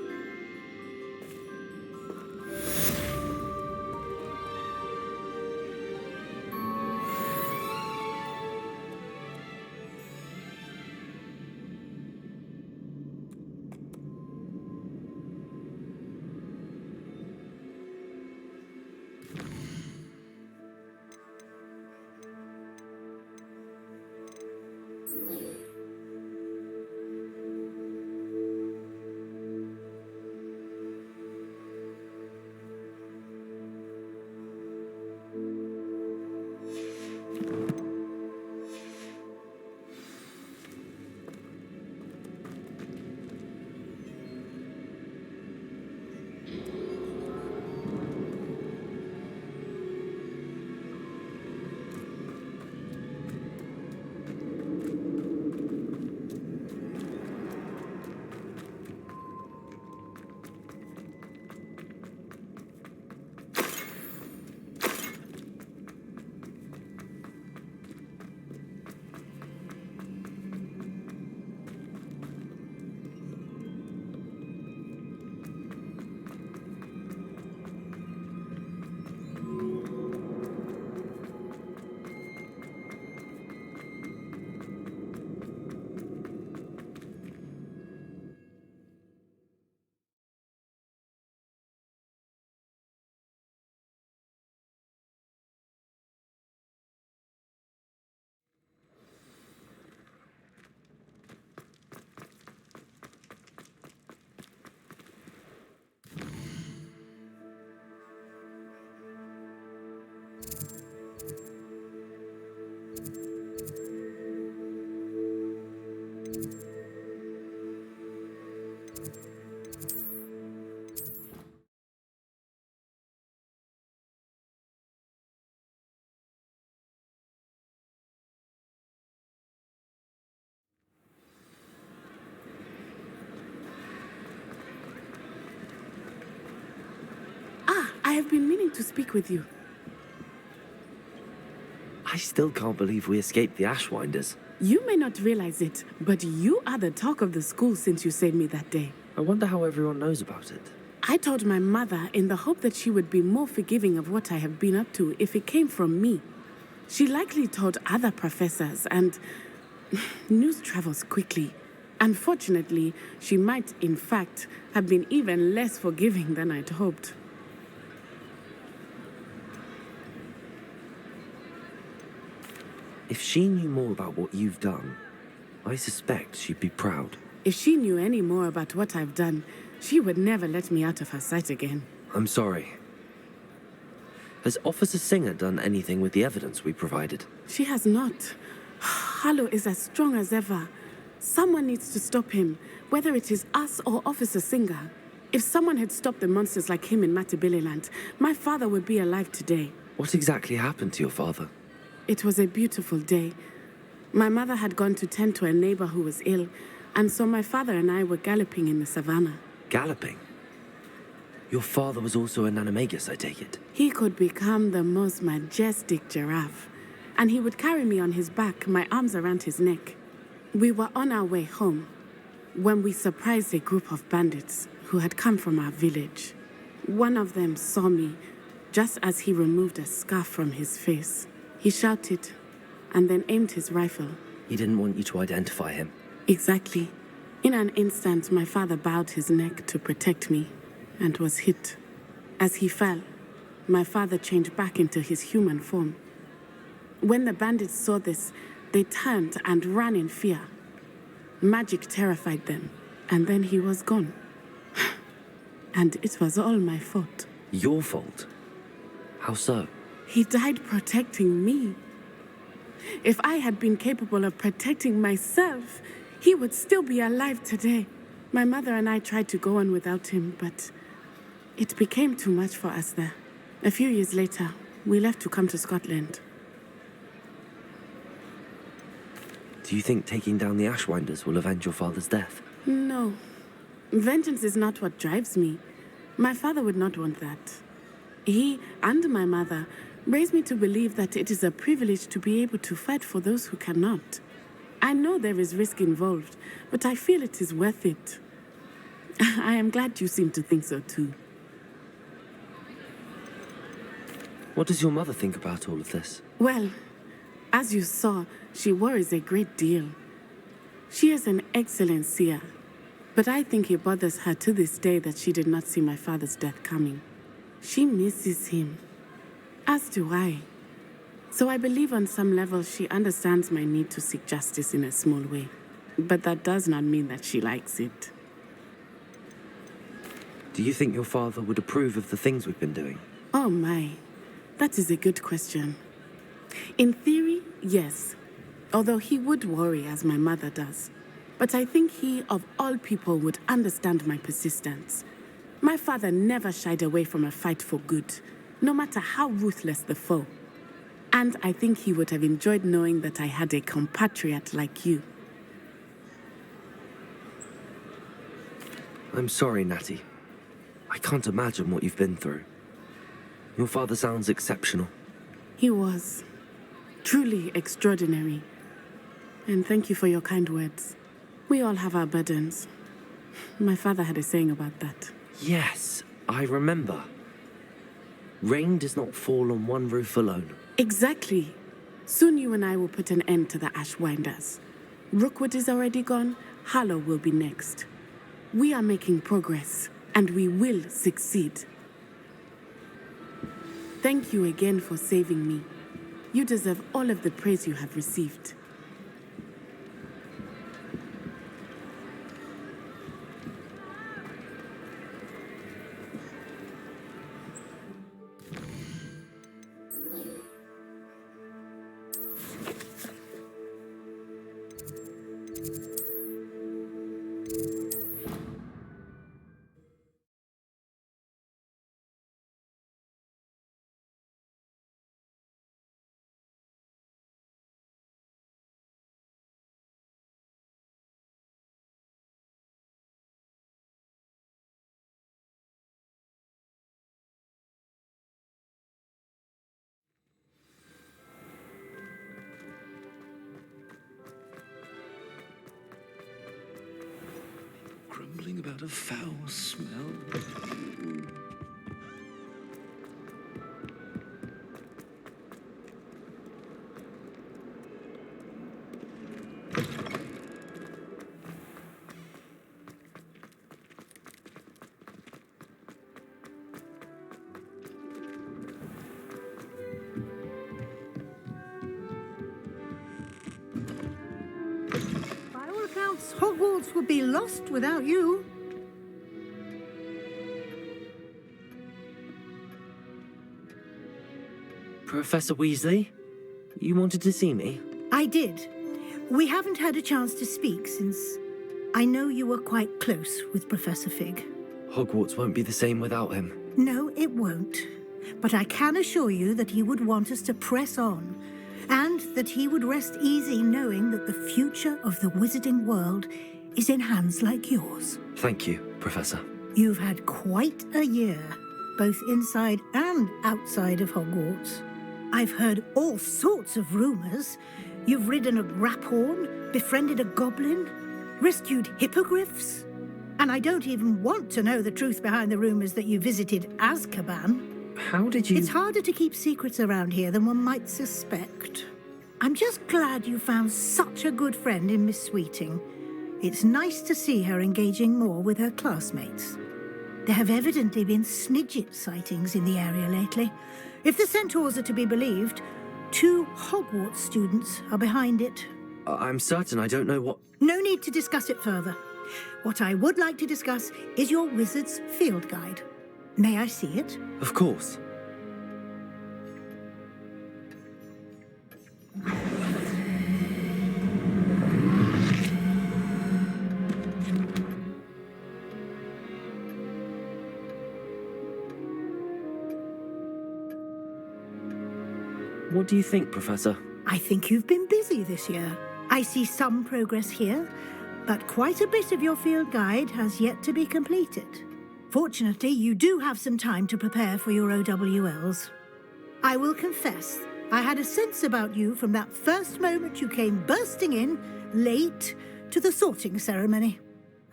I have been meaning to speak with you. I still can't believe we escaped the Ashwinders. You may not realize it, but you are the talk of the school since you saved me that day. I wonder how everyone knows about it. I told my mother in the hope that she would be more forgiving of what I have been up to if it came from me. She likely told other professors, and news travels quickly. Unfortunately, she might, in fact, have been even less forgiving than I'd hoped. If she knew more about what you've done, I suspect she'd be proud. If she knew any more about what I've done, she would never let me out of her sight again. I'm sorry. Has Officer Singer done anything with the evidence we provided? She has not. Harlow is as strong as ever. Someone needs to stop him, whether it is us or Officer Singer. If someone had stopped the monsters like him in Matabeleland, my father would be alive today. What exactly happened to your father? It was a beautiful day. My mother had gone to tend to a neighbor who was ill, and so my father and I were galloping in the savannah. Galloping? Your father was also an animagus, I take it? He could become the most majestic giraffe, and he would carry me on his back, my arms around his neck. We were on our way home when we surprised a group of bandits who had come from our village. One of them saw me just as he removed a scarf from his face. He shouted and then aimed his rifle. He didn't want you to identify him. Exactly. In an instant, my father bowed his neck to protect me and was hit. As he fell, my father changed back into his human form. When the bandits saw this, they turned and ran in fear. Magic terrified them, and then he was gone. And it was all my fault. Your fault? How so? He died protecting me. If I had been capable of protecting myself, he would still be alive today. My mother and I tried to go on without him, but it became too much for us there. A few years later, we left to come to Scotland. Do you think taking down the Ashwinders will avenge your father's death? No. Vengeance is not what drives me. My father would not want that. He and my mother raised me to believe that it is a privilege to be able to fight for those who cannot. I know there is risk involved, but I feel it is worth it. I am glad you seem to think so too. What does your mother think about all of this? Well, as you saw, she worries a great deal. She is an excellent seer, but I think it bothers her to this day that she did not see my father's death coming. She misses him, as do I. So I believe on some level she understands my need to seek justice in a small way. But that does not mean that she likes it. Do you think your father would approve of the things we've been doing? Oh my, that is a good question. In theory, yes. Although he would worry as my mother does. But I think he, of all people, would understand my persistence. My father never shied away from a fight for good, no matter how ruthless the foe. And I think he would have enjoyed knowing that I had a compatriot like you. I'm sorry, Natty. I can't imagine what you've been through. Your father sounds exceptional. He was. Truly extraordinary. And thank you for your kind words. We all have our burdens. My father had a saying about that. Yes, I remember. Rain does not fall on one roof alone. Exactly. Soon you and I will put an end to the Ashwinders. Rookwood is already gone. Harlow will be next. We are making progress, and we will succeed. Thank you again for saving me. You deserve all of the praise you have received. something about a foul smell. By all accounts, Hogwarts would be lost without you. Professor Weasley, you wanted to see me? I did. We haven't had a chance to speak since I know you were quite close with Professor Fig. Hogwarts won't be the same without him. No, it won't. But I can assure you that he would want us to press on, and that he would rest easy knowing that the future of the wizarding world is in hands like yours. Thank you, Professor. You've had quite a year, both inside and outside of Hogwarts. I've heard all sorts of rumors. You've ridden a graphorn, befriended a goblin, rescued hippogriffs. And I don't even want to know the truth behind the rumors that you visited Azkaban. How did you... It's harder to keep secrets around here than one might suspect. I'm just glad you found such a good friend in Miss Sweeting. It's nice to see her engaging more with her classmates. There have evidently been Snidget sightings in the area lately. If the centaurs are to be believed, 2 Hogwarts students are behind it. I'm certain I don't know what... No need to discuss it further. What I would like to discuss is your wizard's field guide. May I see it? Of course. What do you think, Professor? I think you've been busy this year. I see some progress here, but quite a bit of your field guide has yet to be completed. Fortunately, you do have some time to prepare for your OWLs. I will confess, I had a sense about you from that first moment you came bursting in, late, to the sorting ceremony.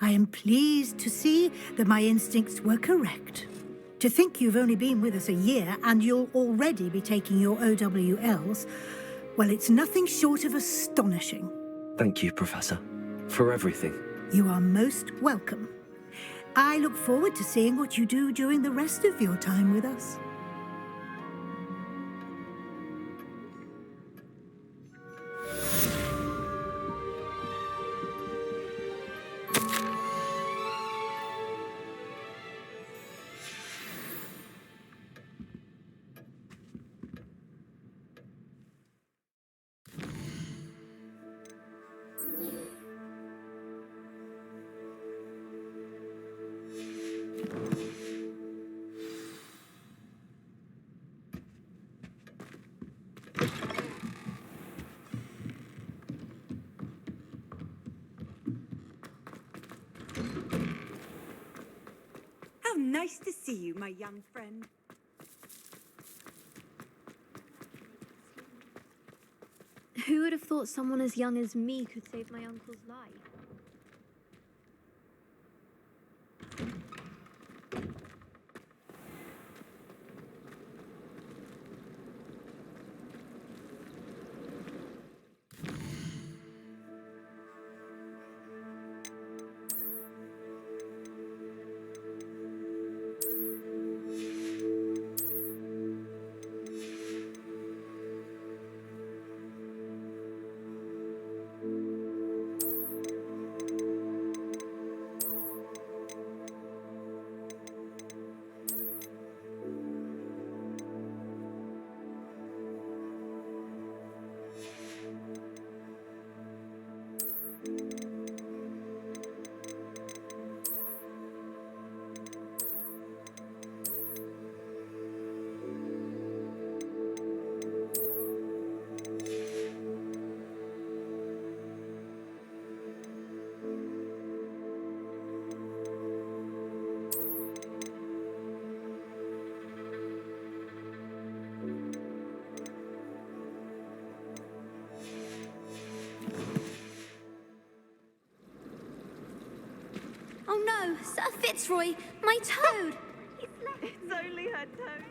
I am pleased to see that my instincts were correct. To think you've only been with us a year and you'll already be taking your OWLs, well, it's nothing short of astonishing. Thank you, Professor, for everything. You are most welcome. I look forward to seeing what you do during the rest of your time with us. How nice to see you, my young friend. Who would have thought someone as young as me could save my uncle's life? Fitzroy, my toad! It's only her toad.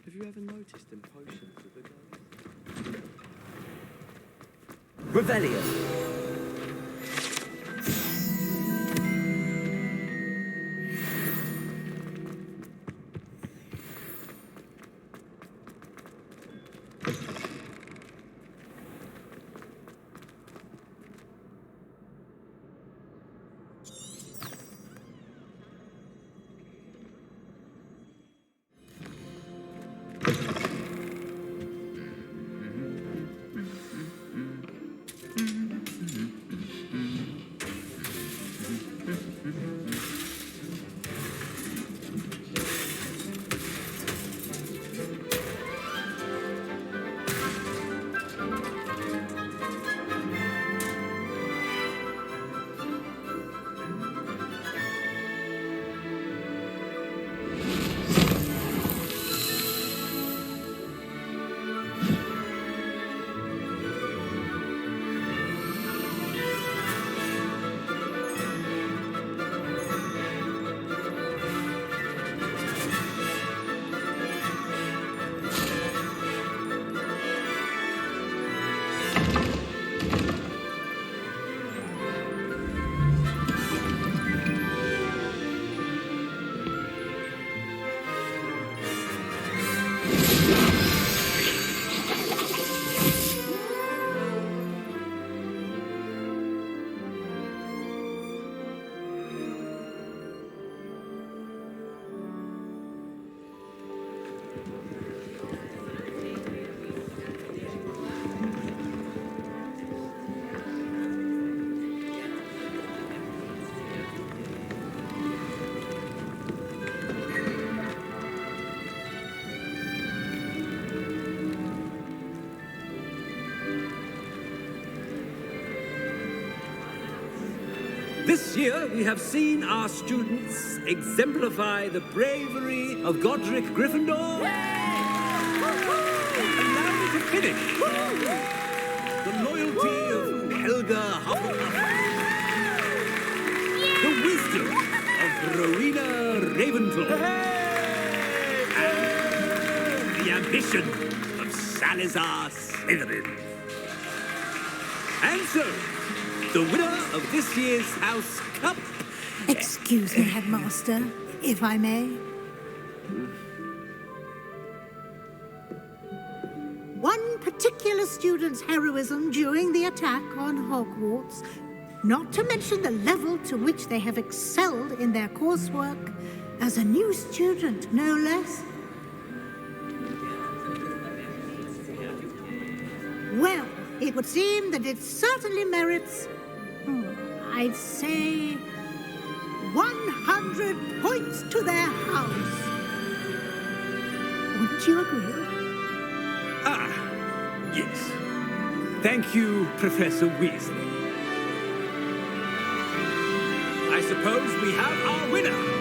Have you ever noticed in potions that the girls... Revelio! This year, we have seen our students exemplify the bravery of Godric Gryffindor. Allow me to finish. The loyalty of Helga Hufflepuff. The wisdom of Rowena Ravenclaw. And the ambition of Salazar Slytherin. And so, the winner of this year's House Cup... Excuse me, Headmaster, if I may. One particular student's heroism during the attack on Hogwarts, not to mention the level to which they have excelled in their coursework, as a new student, no less. Well, it would seem that it certainly merits... I'd say 100 points to their house. Would you agree? Ah, yes. Thank you, Professor Weasley. I suppose we have our winner.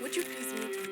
Would you please meet me?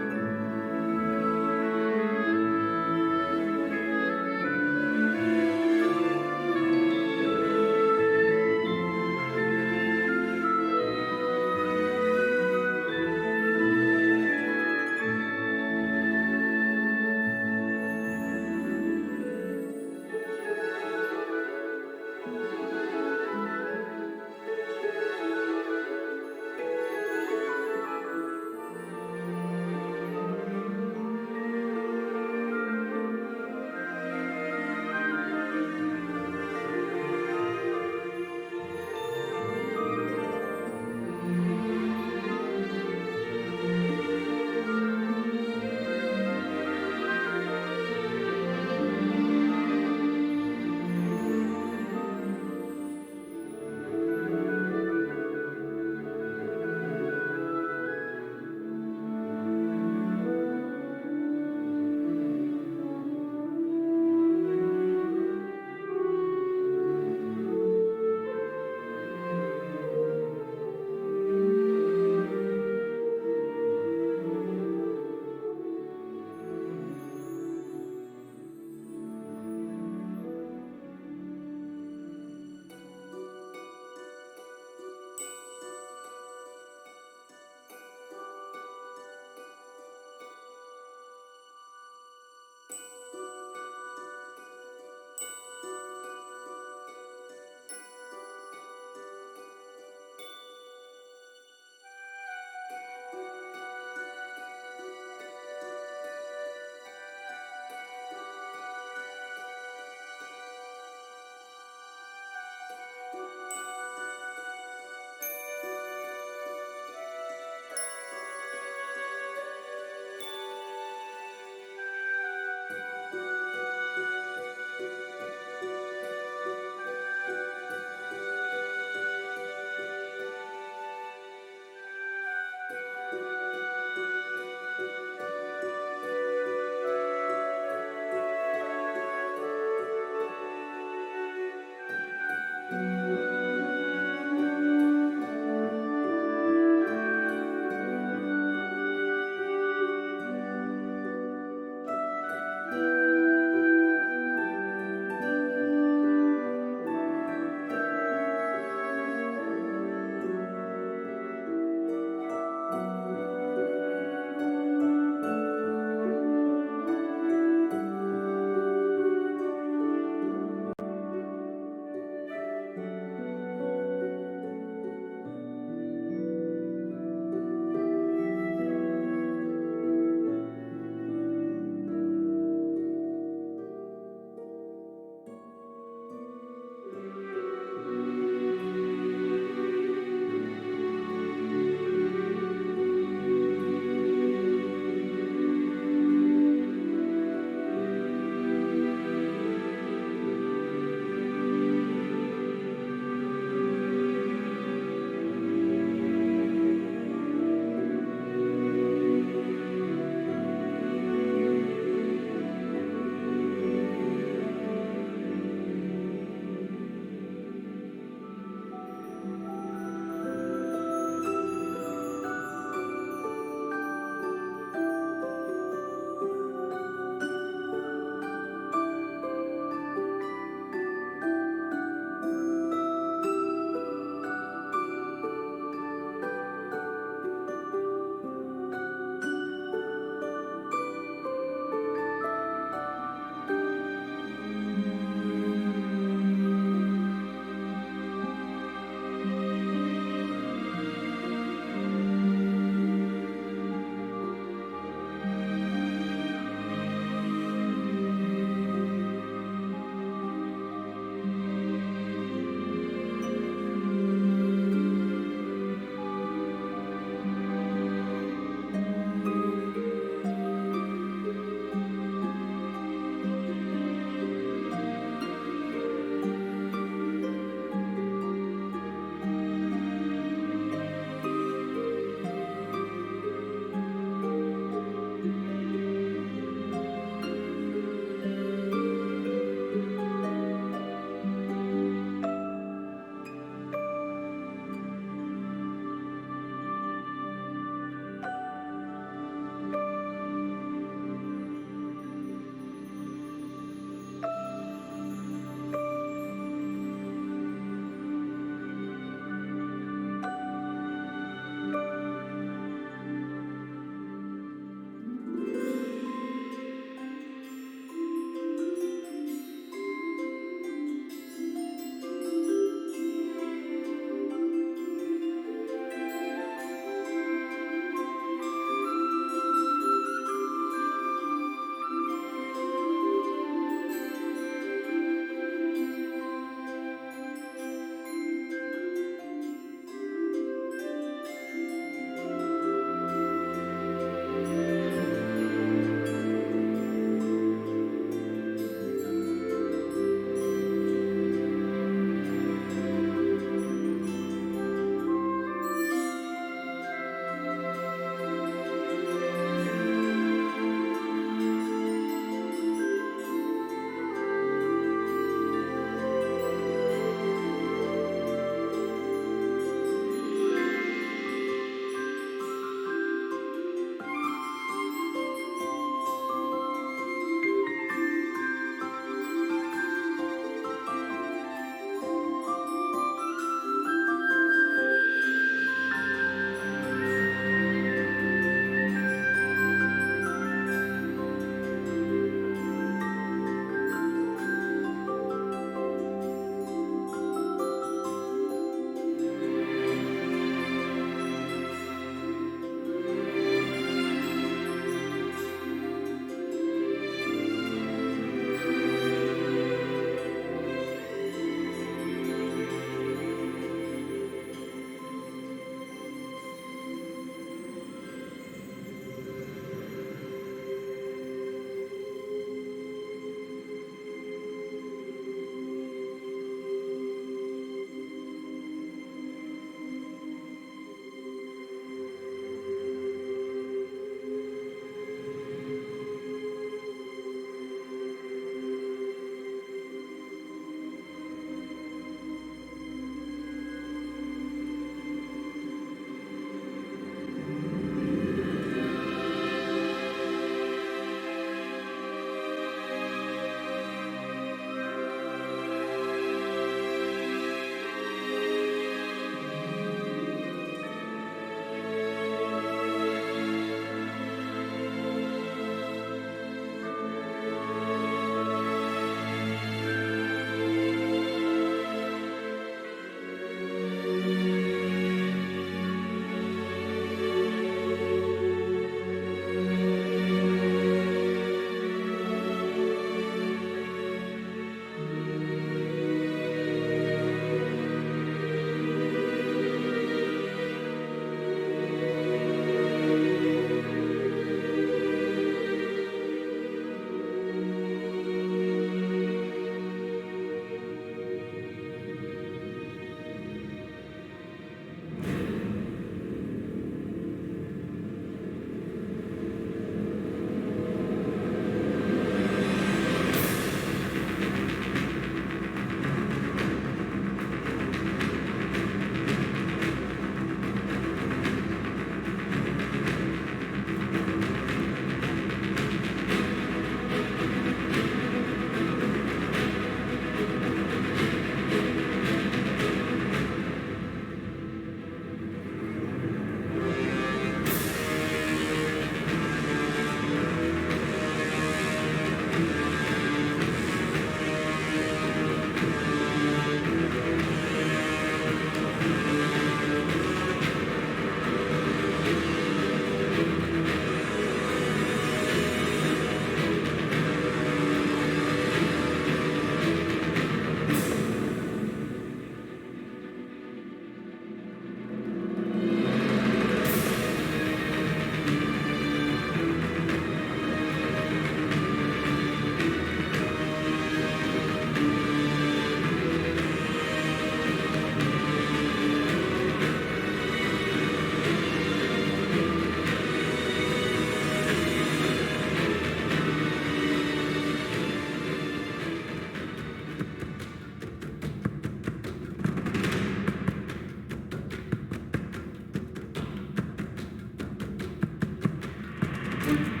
Hogwarts.